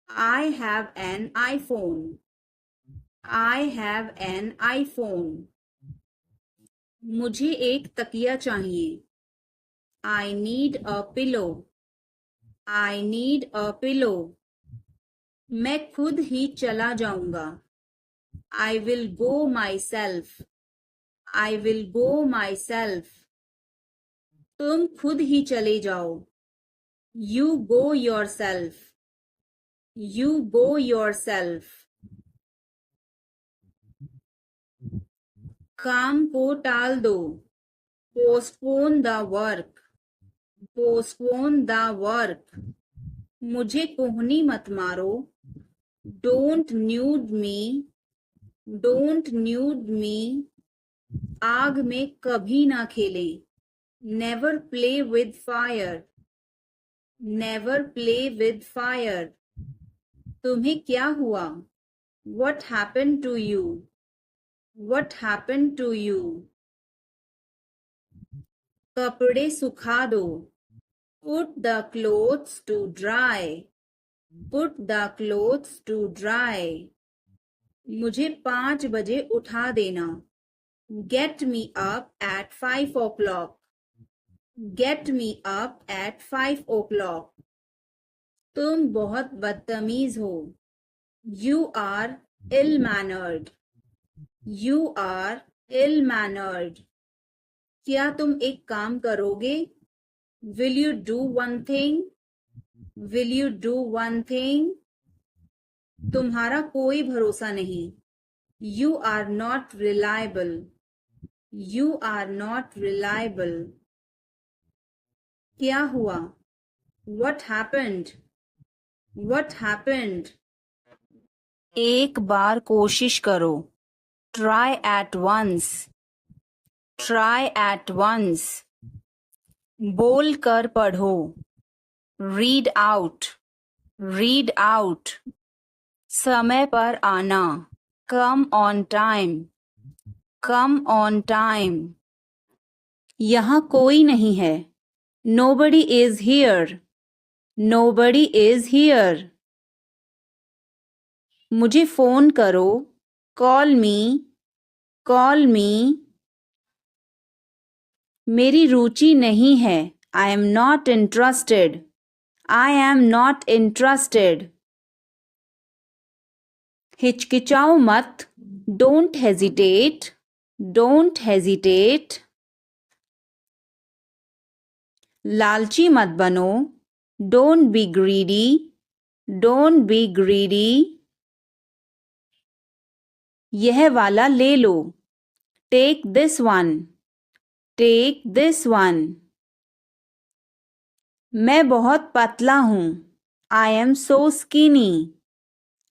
I have an iPhone. I have an iPhone. मुझे एक तकिया चाहिए. I need a pillow. I need a pillow. मैं खुद ही चला जाऊंगा. I will go myself. I will go myself. तुम खुद ही चले जाओ. You go yourself. You go yourself. काम को टाल दो. Postpone the work. Postpone the work. मुझे कोहनी मत मारो. Don't nude me. Don't nude me. आग में कभी ना खेलें. Never play with fire. Never play with fire. तुम्हें क्या हुआ? What happened to you? What happened to you? कपड़े सुखा दो. Put the clothes to dry. Put the clothes to dry. मुझे 5 बजे उठा देना. Get me up at 5 o'clock. Get me up at 5 o'clock. तुम बहुत बदतमीज हो. You are ill-mannered. You are ill-mannered. क्या तुम एक काम करोगे? Will you do one thing? Will you do one thing? तुम्हारा कोई भरोसा नहीं. You are not reliable. You are not reliable. क्या हुआ? What happened? What happened? एक बार कोशिश करो. Try at once. Try at once. बोल कर पढ़ो. Read out. Read out. समय पर आना. Come on time. Come on time. यहाँ कोई नहीं है. Nobody is here. Nobody is here. मुझे फोन करो. Call me. Call me. मेरी रुचि नहीं है. I am not interested. I am not interested. हिचकिचाओ मत. Don't hesitate. Don't hesitate. लालची मत बनो. Don't be greedy. Don't be greedy. यह वाला ले लो. Take this one. Take this one. मैं बहुत पतला हूँ. I am so skinny.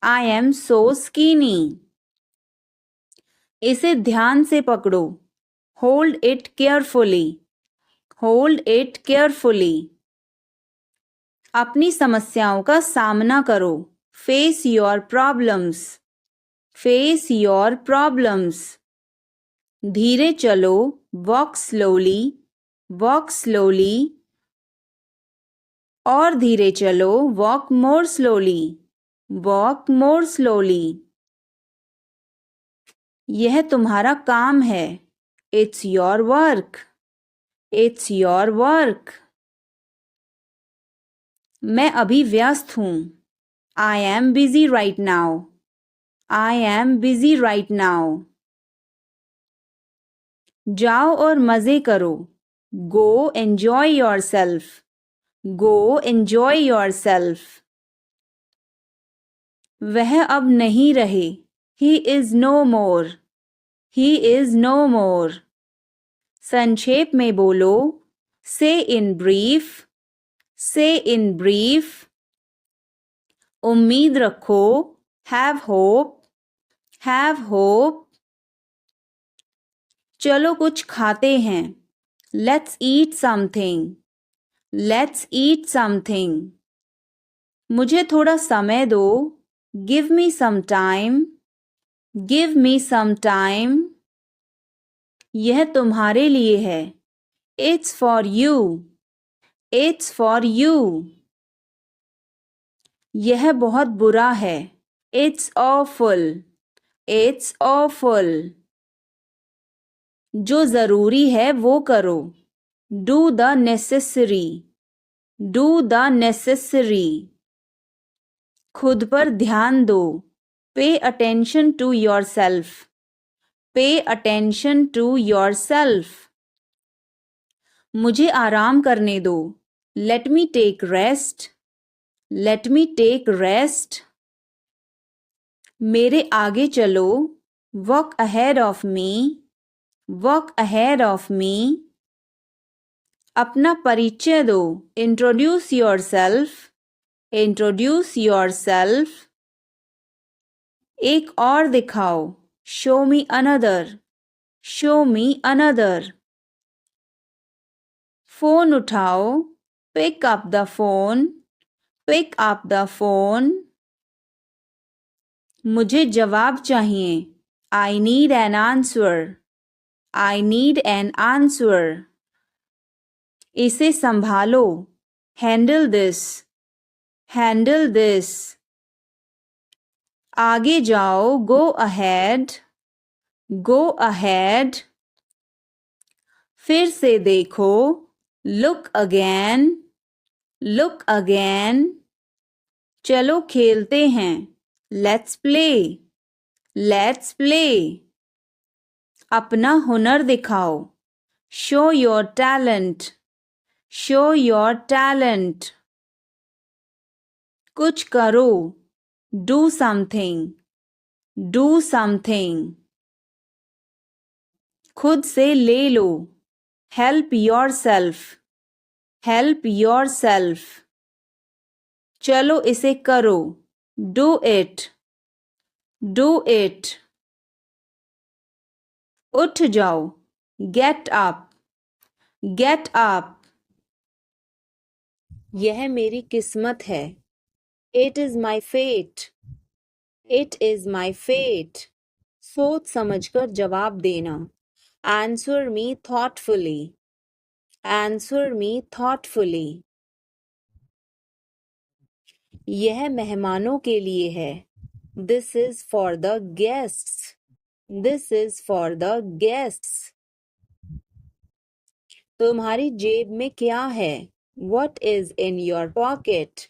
I am so skinny. इसे ध्यान से पकड़ो. Hold it carefully. Hold it carefully. अपनी समस्याओं का सामना करो. Face your problems. Face your problems. धीरे चलो. Walk slowly. Walk slowly. और धीरे चलो. Walk more slowly. Walk more slowly. यह तुम्हारा काम है. It's your work. It's your work. मैं अभी व्यस्त हूँ. I am busy right now. I am busy right now. जाओ और मजे करो. Go enjoy yourself. Go enjoy yourself. वह अब नहीं रहे. He is no more. He is no more. संक्षेप में बोलो. Say in brief. Say in brief. उम्मीद रखो. Have hope. Have hope. चलो कुछ खाते हैं. Let's eat something. Let's eat something. मुझे थोड़ा समय दो. Give me some time. Give me some time. यह तुम्हारे लिए है. It's for you. It's for you. यह बहुत बुरा है. It's awful. It's awful. जो जरूरी है वो करो. Do the necessary. Do the necessary. खुद पर ध्यान दो. Pay attention to yourself. Pay attention to yourself. मुझे आराम करने दो. Let me take rest. Let me take rest. मेरे आगे चलो. Walk ahead of me. Walk ahead of me. अपना परिचय दो. Introduce yourself. Introduce yourself. एक और दिखाओ. Show me another. Show me another. Phone उठाओ. Pick up the phone. Pick up the phone. मुझे जवाब चाहिए. I need an answer. I need an answer. इसे संभालो. Handle this. Handle this. आगे जाओ. Go ahead. Go ahead. फिर से देखो, लुक अगेन, लुक अगेन। चलो खेलते हैं, लेट्स प्ले, लेट्स प्ले। अपना हुनर दिखाओ, show your talent, show your talent. कुछ करो, डू समथिंग, डू समथिंग। खुद से ले लो, help yourself, help yourself. चलो इसे करो, डू इट, डू इट। उठ जाओ, गेट अप, गेट अप। यह मेरी किस्मत है, it is my fate, it is my fate. सोच समझकर जवाब देना, answer me thoughtfully, answer me thoughtfully. यह मेहमानों के लिए है, this is for the guests, this is for the guests. तुम्हारी जेब में क्या है, what is in your pocket,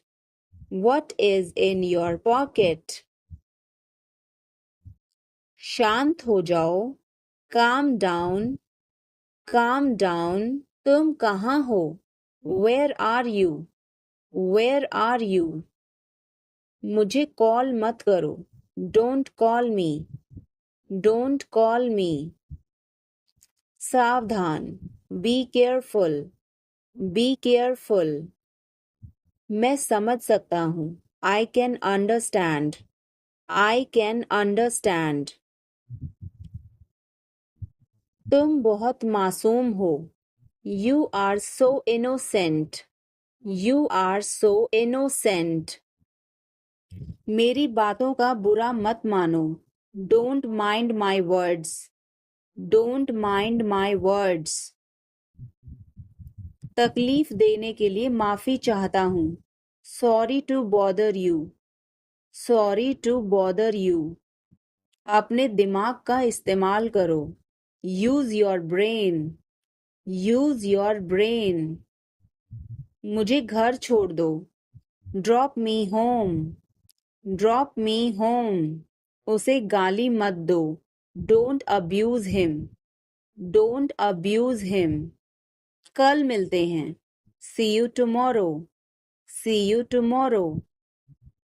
what is in your pocket. शांत हो जाओ, काम डाउन, काम डाउन। तुम कहाँ हो, where are you, where are you. मुझे कॉल मत करो, don't call me, don't call me. सावधान, बी केयरफुल, बी केयरफुल। मैं समझ सकता हूँ, I can understand, I can understand. तुम बहुत मासूम हो, you are so innocent, you are so innocent. मेरी बातों का बुरा मत मानो, don't mind my words, don't mind my words. तकलीफ देने के लिए माफी चाहता हूँ, sorry to bother you, sorry to bother you. अपने दिमाग का इस्तेमाल करो, use your brain, use your brain. मुझे घर छोड़ दो, drop me home, drop me home. उसे गाली मत दो, don't abuse him, don't abuse him. कल मिलते हैं, see you tomorrow, see you tomorrow.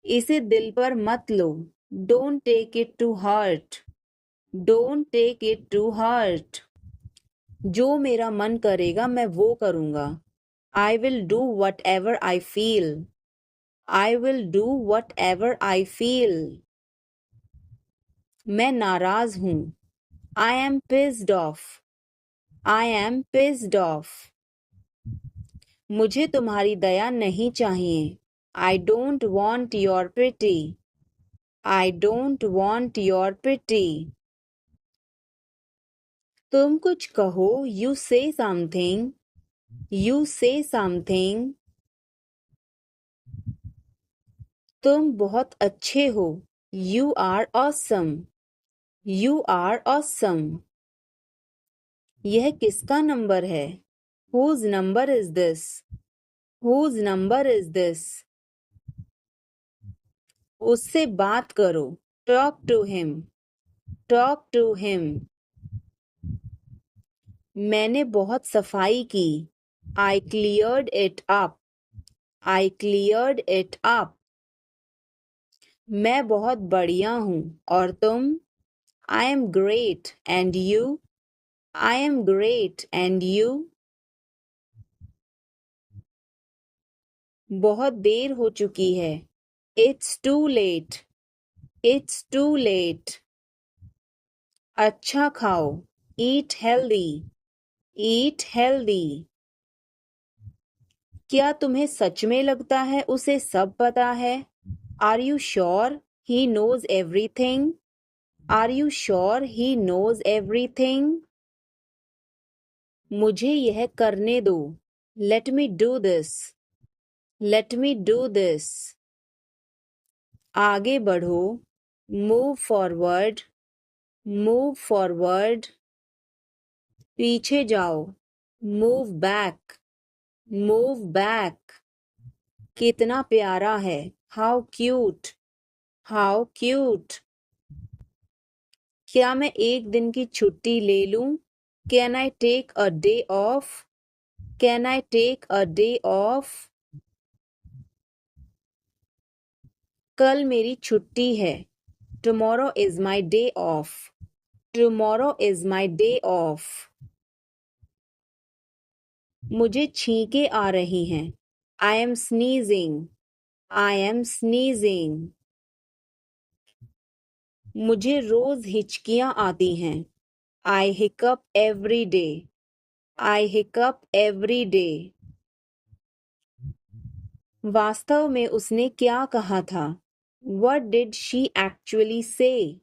इसे दिल पर मत लो, don't take it to heart, don't take it to heart. जो मेरा मन करेगा मैं वो करूँगा, I will do whatever I feel, I will do whatever I feel. मैं नाराज हूँ, I am pissed off, I am pissed off. मुझे तुम्हारी दया नहीं चाहिए, I don't want your pity, I don't want your pity. तुम कुछ कहो, यू से समथिंग, यू से समथिंग। तुम बहुत अच्छे हो, you are awesome, you are awesome. यह किसका नंबर है, whose number is this, whose number is this. उससे बात करो, talk to him, talk to him. मैंने बहुत सफाई की, I cleared it up, I cleared it up. मैं बहुत बढ़िया हूँ और तुम, I am great and you, I am great and you. बहुत देर हो चुकी है, it's too late, it's too late. अच्छा खाओ, ईट हेल्दी, ईट हेल्दी। क्या तुम्हें सच में लगता है उसे सब पता है, are you sure he knows everything, are you sure he knows everything. मुझे यह करने दो, let me do this, let me do this. आगे बढ़ो, मूव फॉरवर्ड, मूव फॉरवर्ड। पीछे जाओ, Move back. Move back. कितना प्यारा है. How cute. How cute. क्या मैं एक दिन की छुट्टी ले लूं? Can I take a day off? Can I take a day off? कल मेरी छुट्टी है. Tomorrow is my day off. Tomorrow is my day off. मुझे छींकें आ रही हैं. I am sneezing. I am sneezing. मुझे रोज हिचकियां आती हैं. I hiccup every day. I hiccup every day. वास्तव में उसने क्या कहा था? What did she actually say?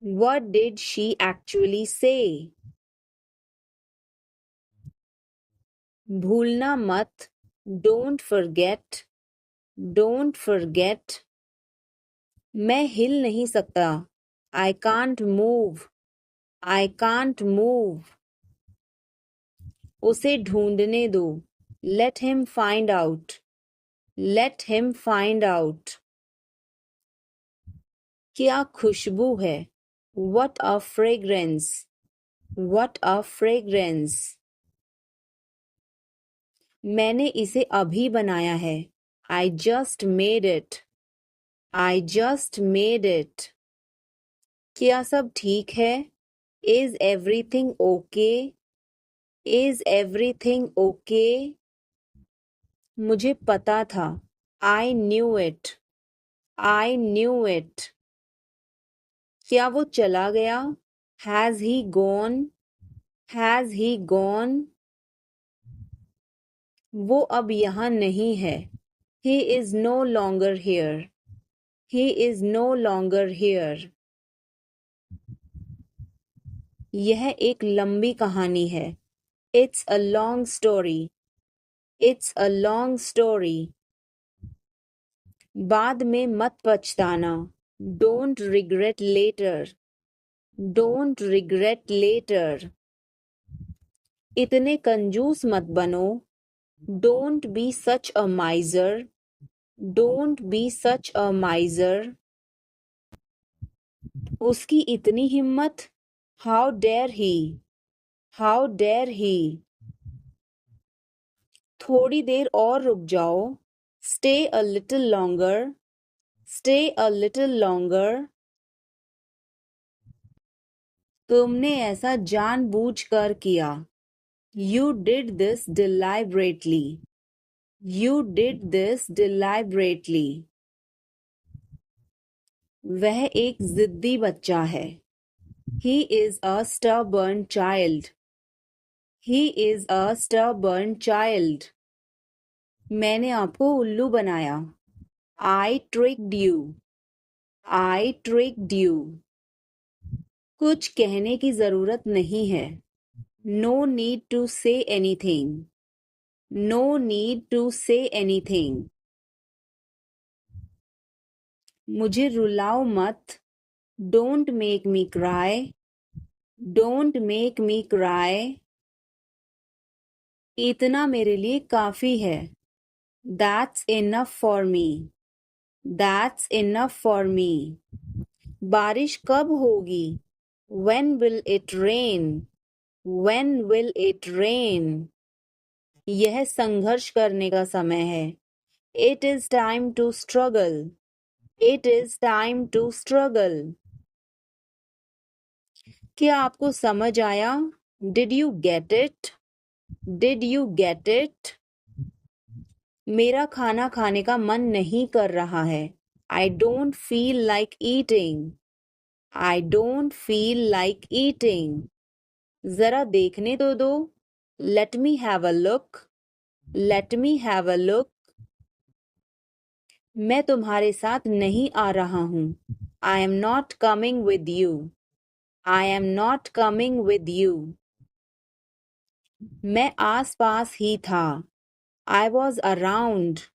What did she actually say? भूलना मत. Don't forget. Don't forget. मैं हिल नहीं सकता. I can't move. I can't move. उसे ढूंढने दो. Let him find out. Let him find out. क्या खुशबू है. What a fragrance. What a fragrance. मैंने इसे अभी बनाया है. I just made it. I just made it. क्या सब ठीक है? Is everything okay? Is everything okay? मुझे पता था. I knew it. I knew it. क्या वो चला गया? Has he gone? Has he gone? वो अब यहाँ नहीं है. He is no longer here. He is no longer here. यह एक लंबी कहानी है. It's a long story. It's a long story. बाद में मत पछताना. Don't regret later. Don't regret later. इतने कंजूस मत बनो. Don't be such a miser. Don't be such a miser. उसकी इतनी हिम्मत. How dare he? How dare he? थोड़ी देर और रुक जाओ. Stay a little longer. Stay a little longer. तुमने ऐसा जानबूझकर किया. You did this deliberately. You did this deliberately. वह एक जिद्दी बच्चा है. He is a stubborn child. He is a stubborn child. मैंने आपको उल्लू बनाया. I tricked you. I tricked you. कुछ कहने की जरूरत नहीं है. No need to say anything. No need to say anything. मुझे रुलाओ मत. Don't make me cry. Don't make me cry. इतना मेरे लिए काफी है. That's enough for me. That's enough for me. बारिश कब होगी? When will it rain? When will it rain? यह संघर्ष करने का समय है. It is time to struggle. It is time to struggle. क्या आपको समझ आया? Did you get it? Did you get it? मेरा खाना खाने का मन नहीं कर रहा है. I don't feel like eating. I don't feel like eating. जरा देखने तो दो. Let me have a look. Let me have a look. मैं तुम्हारे साथ नहीं आ रहा हूँ. I am not coming with you. I am not coming with you. मैं आस-पास ही था. I was around.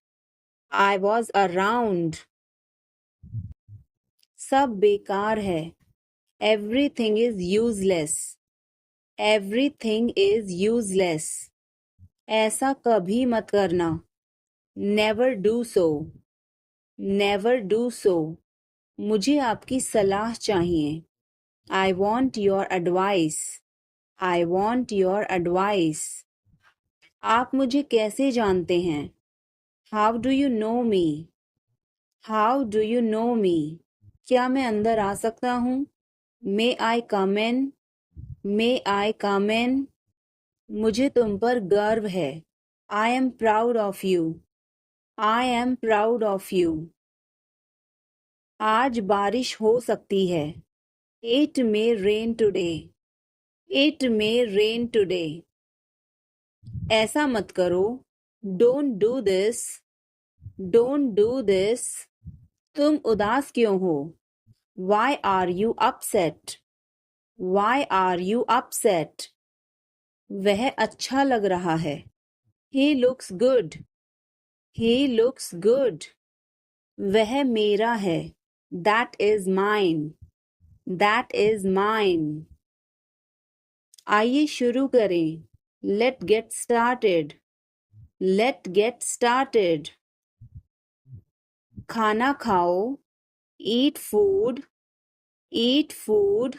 I was around. सब बेकार है. Everything is useless. Everything is useless. ऐसा कभी मत करना. Never do so. Never do so. मुझे आपकी सलाह चाहिए. I want your advice. I want your advice. आप मुझे कैसे जानते हैं? How do you know me? How do you know me? क्या मैं अंदर आ सकता हूँ? May I come in? May I come in? मुझे तुम पर गर्व है. I am proud of you. I am proud of you. आज बारिश हो सकती है. It may rain today. It may rain today. ऐसा मत करो. Don't do this. Don't do this. तुम उदास क्यों हो? Why are you upset? Why are you upset? वह अच्छा लग रहा है. He looks good. He looks good. वह मेरा है. That is mine. That is mine. आइए शुरू करें. Let's get started. Let's get started. खाना खाओ. Eat food. Eat food.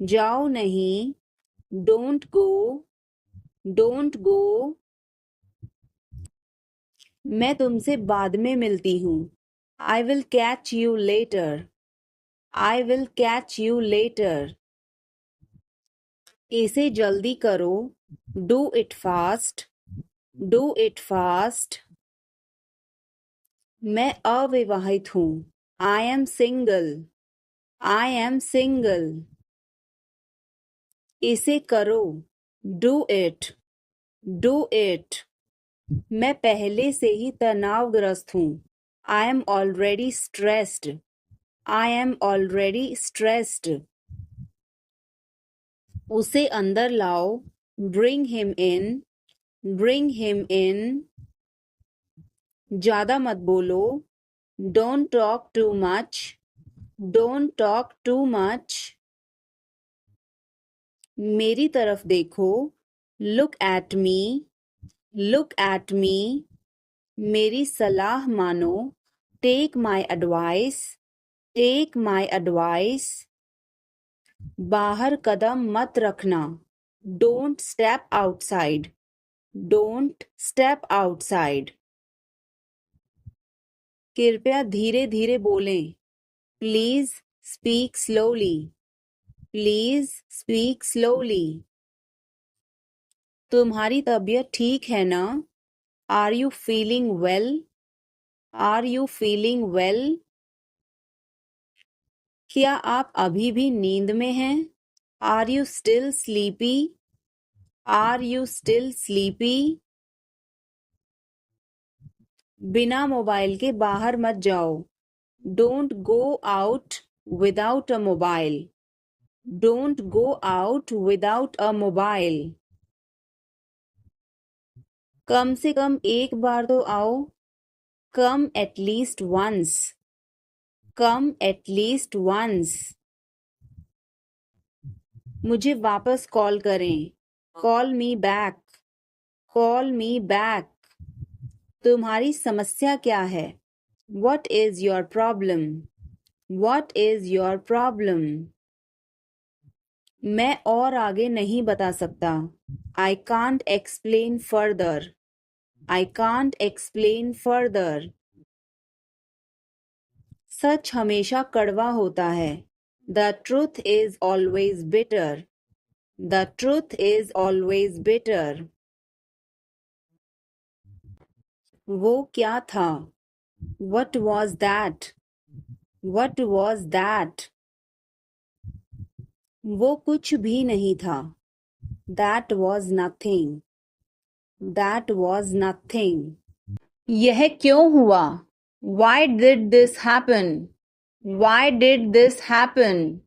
जाओ नहीं. Don't go. Don't go. मैं तुमसे बाद में मिलती हूँ. I will catch you later. I will catch you later. इसे जल्दी करो. Do it fast. Do it fast. मैं अविवाहित हूँ. I am single. I am single. इसे करो. Do it. Do it. मैं पहले से ही तनावग्रस्त हूँ. I am already stressed. I am already stressed. उसे अंदर लाओ. Bring him in. Bring him in. ज़्यादा मत बोलो. Don't talk too much. Don't talk too much. मेरी तरफ देखो. Look at me. Look at me. मेरी सलाह मानो. Take my advice. Take my advice. बाहर कदम मत रखना. Don't step outside. Don't step outside. कृपया धीरे धीरे बोलें. Please speak slowly. Please speak slowly. तुम्हारी तबीयत ठीक है ना? Are you feeling well? Are you feeling well? क्या आप अभी भी नींद में हैं? Are you still sleepy? Are you still sleepy? बिना मोबाइल के बाहर मत जाओ. Don't go out without a mobile. Don't go out without a mobile. कम से कम एक बार तो आओ. Come at least once. Come at least once. मुझे वापस कॉल करें. Call me back. Call me back. तुम्हारी समस्या क्या है? What is your problem? What is your problem? मैं और आगे नहीं बता सकता. I can't explain further. I can't explain further. सच हमेशा कड़वा होता है. The truth is always bitter. The truth is always bitter. वो क्या था? What was that? What was that? वो कुछ भी नहीं था. That was nothing. That was nothing. यह क्यों हुआ? Why did this happen? Why did this happen?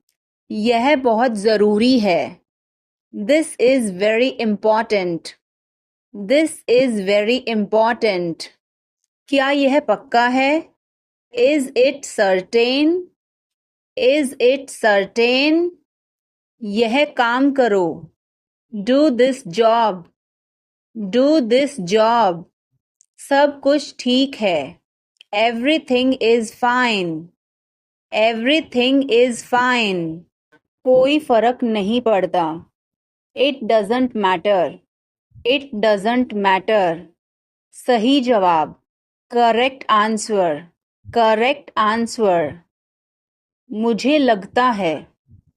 यह बहुत जरूरी है. This is very important. This is very important. क्या यह पक्का है? Is it certain? Is it certain? यह काम करो. Do this job. Do this job. सब कुछ ठीक है. Everything is fine. Everything is fine. कोई फर्क नहीं पड़ता. It doesn't matter. It doesn't matter. सही जवाब. Correct answer. Correct answer. मुझे लगता है.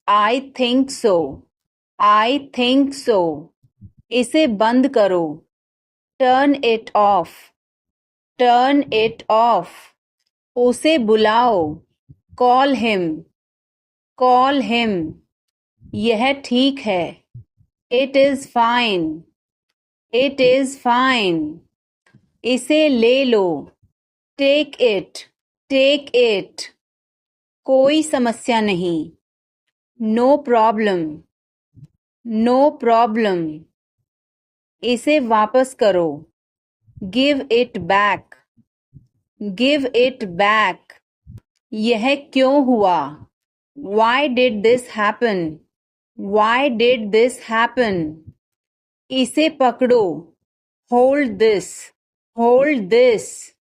I think so. I think so. इसे बंद करो. Turn it off. Turn it off. उसे बुलाओ. Call him. Call him. यह ठीक है. It is fine. It is fine. इसे ले लो. Take it. Take it. कोई समस्या नहीं. No problem. No problem. इसे वापस करो. Give it back. Give it back. यह क्यों हुआ? Why did this happen? Why did this happen? इसे पकड़ो. Hold this. Hold this.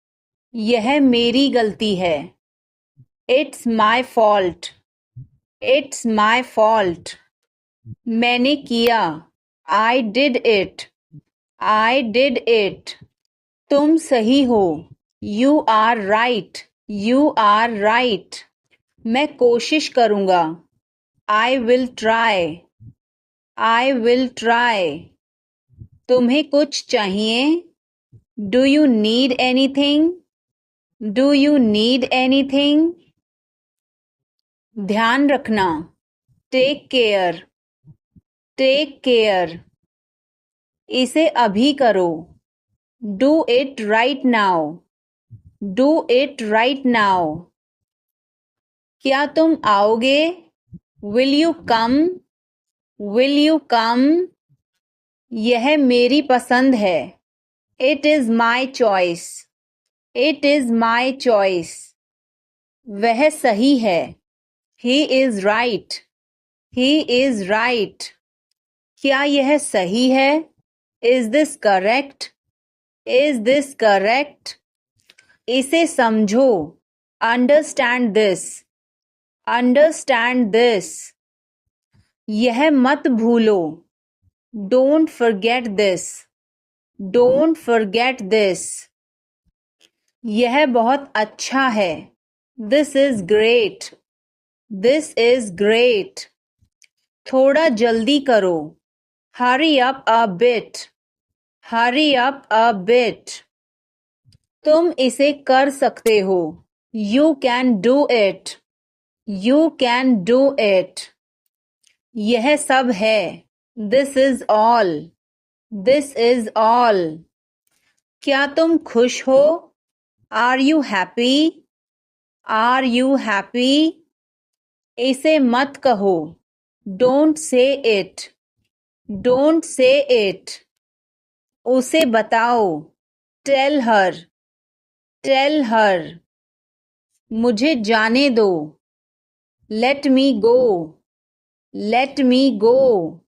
यह मेरी गलती है. It's my fault. It's my fault. मैंने किया. I did it. I did it. तुम सही हो. You are right. You are right. मैं कोशिश करूँगा. I will try. I will try. तुम्हें कुछ चाहिए? Do you need anything? Do you need anything? ध्यान रखना. Take care. Take care. इसे अभी करो. Do it right now. Do it right now. क्या तुम आओगे? Will you come? Will you come? यह मेरी पसंद है. It is my choice. It is my choice. वह सही है. He is right. He is right. क्या यह सही है? Is this correct? Is this correct? इसे समझो. Understand this. Understand this. यह मत भूलो. Don't forget this. Don't forget this. यह बहुत अच्छा है. This is great. This is great. थोड़ा जल्दी करो. Hurry up a bit. Hurry up a bit. तुम इसे कर सकते हो. You can do it. You can do it. यह सब है. This is all. This is all. क्या तुम खुश हो? Are you happy? Are you happy? इसे मत कहो. Don't say it. Don't say it. उसे बताओ. Tell her. Tell her. मुझे जाने दो. Let me go. Let me go.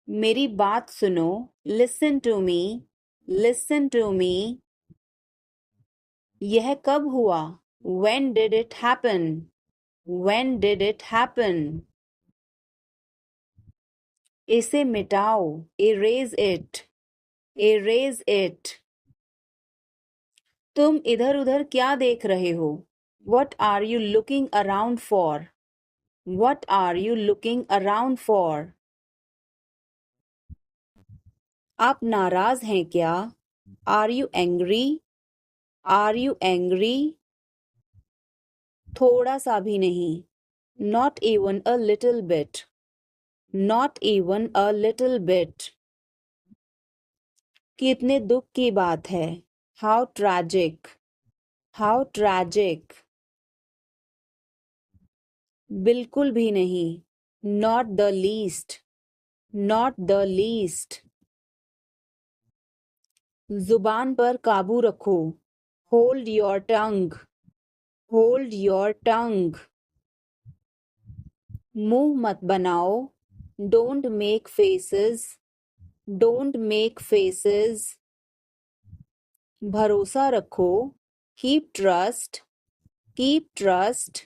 मेरी बात सुनो. Listen to me. Listen to me. यह कब हुआ? When did it happen? When did it happen? इसे मिटाओ. Erase it. Erase it. तुम इधर उधर क्या देख रहे हो? What are you looking around for? What are you looking around for? आप नाराज हैं क्या? Are you angry? Are you angry? थोड़ा सा भी नहीं. Not even a little bit. Not even a little bit. कितने दुख की बात है. How tragic. How tragic. बिल्कुल भी नहीं. Not the least. Not the least. जुबान पर काबू रखो. Hold your tongue. Hold your tongue. मुंह मत बनाओ. Don't make faces. Don't make faces. भरोसा रखो. Keep trust. Keep trust.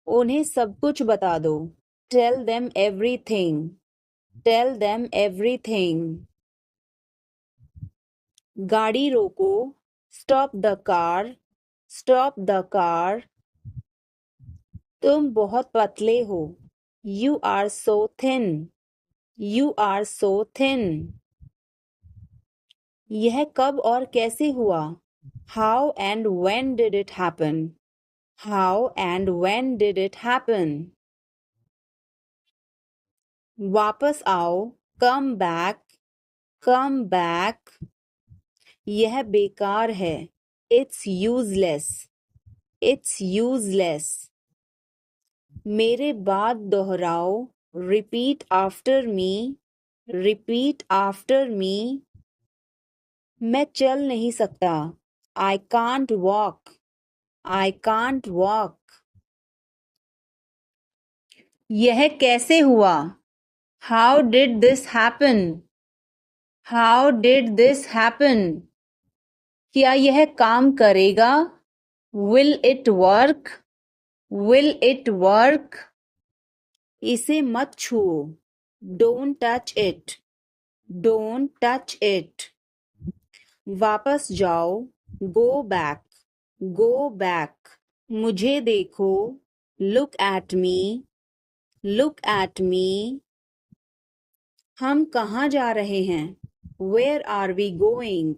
उन्हें सब कुछ बता दो. Tell them everything. Tell them everything. गाड़ी रोको. Stop the car. Stop the car. तुम बहुत पतले हो. You are so thin. You are so thin. यह कब और कैसे हुआ? How and when did it happen? How and when did it happen? वापस आओ. Come back. Come back. यह बेकार है. It's useless. It's useless. मेरे बाद दोहराओ. Repeat after me. Repeat after me. मैं चल नहीं सकता. I can't walk. I can't walk. यह कैसे हुआ? How did this happen? How did this happen? क्या यह काम करेगा? Will it work? Will it work? इसे मत छुओ. Don't touch it. Don't touch it. वापस जाओ. Go back. Go back. मुझे देखो. Look at me. Look at me. हम कहाँ जा रहे हैं? Where are we going?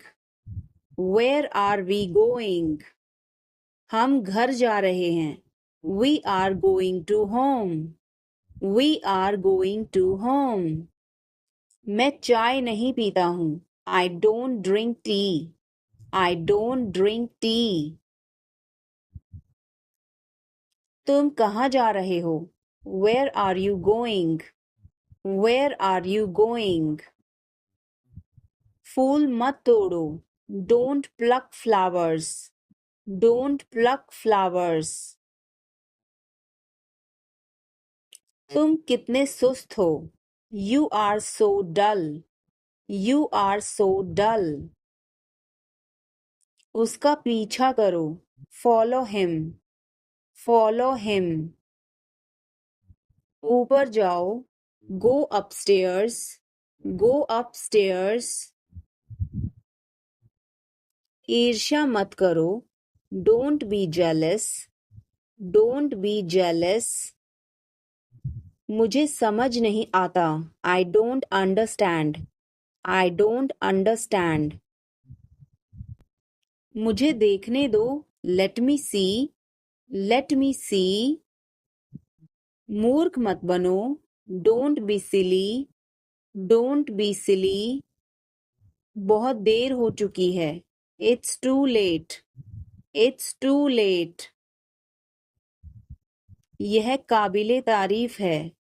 Where are we going? हम घर जा रहे हैं. We are going to home. We are going to home. मैं चाय नहीं पीता हूँ. I don't drink tea. I don't drink tea. तुम कहाँ जा रहे हो? Where are you going? Where are you going? फूल मत तोड़ो. Don't pluck flowers. Don't pluck flowers. तुम कितने सुस्त हो. You are so dull. You are so dull. उसका पीछा करो. Follow him. Follow him. ऊपर जाओ. Go upstairs. Go upstairs. ईर्ष्या मत करो. Don't be jealous. Don't be jealous. मुझे समझ नहीं आता. I don't understand. I don't understand. मुझे देखने दो. Let me see. Let me see. मूर्ख मत बनो. Don't be silly. Don't be silly. बहुत देर हो चुकी है. It's too late. It's too late. यह काबिले तारीफ है.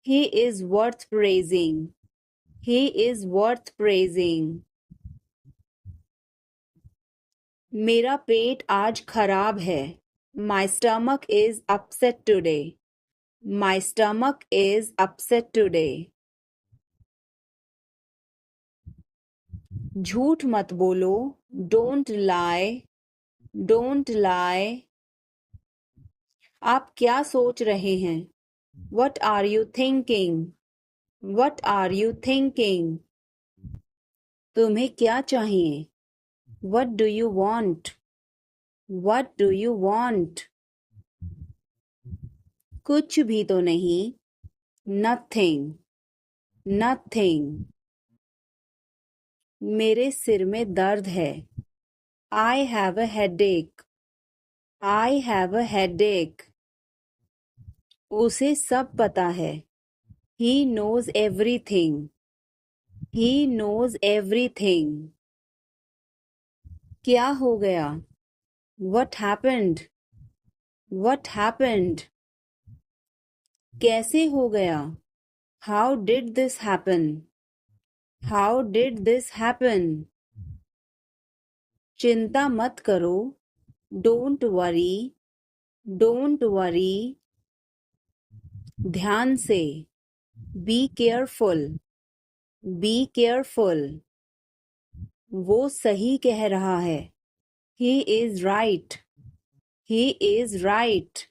He is worth praising. He is worth praising. मेरा पेट आज खराब है. My stomach is upset today. My stomach is upset today. झूठ मत बोलो. Don't lie. Don't lie. आप क्या सोच रहे हैं? What are you thinking? What are you thinking? तुम्हें क्या चाहिए? What do you want? What do you want? कुछ भी तो नहीं. Nothing. Nothing. मेरे सिर में दर्द है. I have a headache. I have a headache. उसे सब पता है. He knows everything. He knows everything. क्या हो गया? What happened? What happened? कैसे हो गया? How did this happen? How did this happen? चिंता मत करो. Don't worry. Don't worry. ध्यान से. Be careful. Be careful. वो सही कह रहा है. He is right. He is right.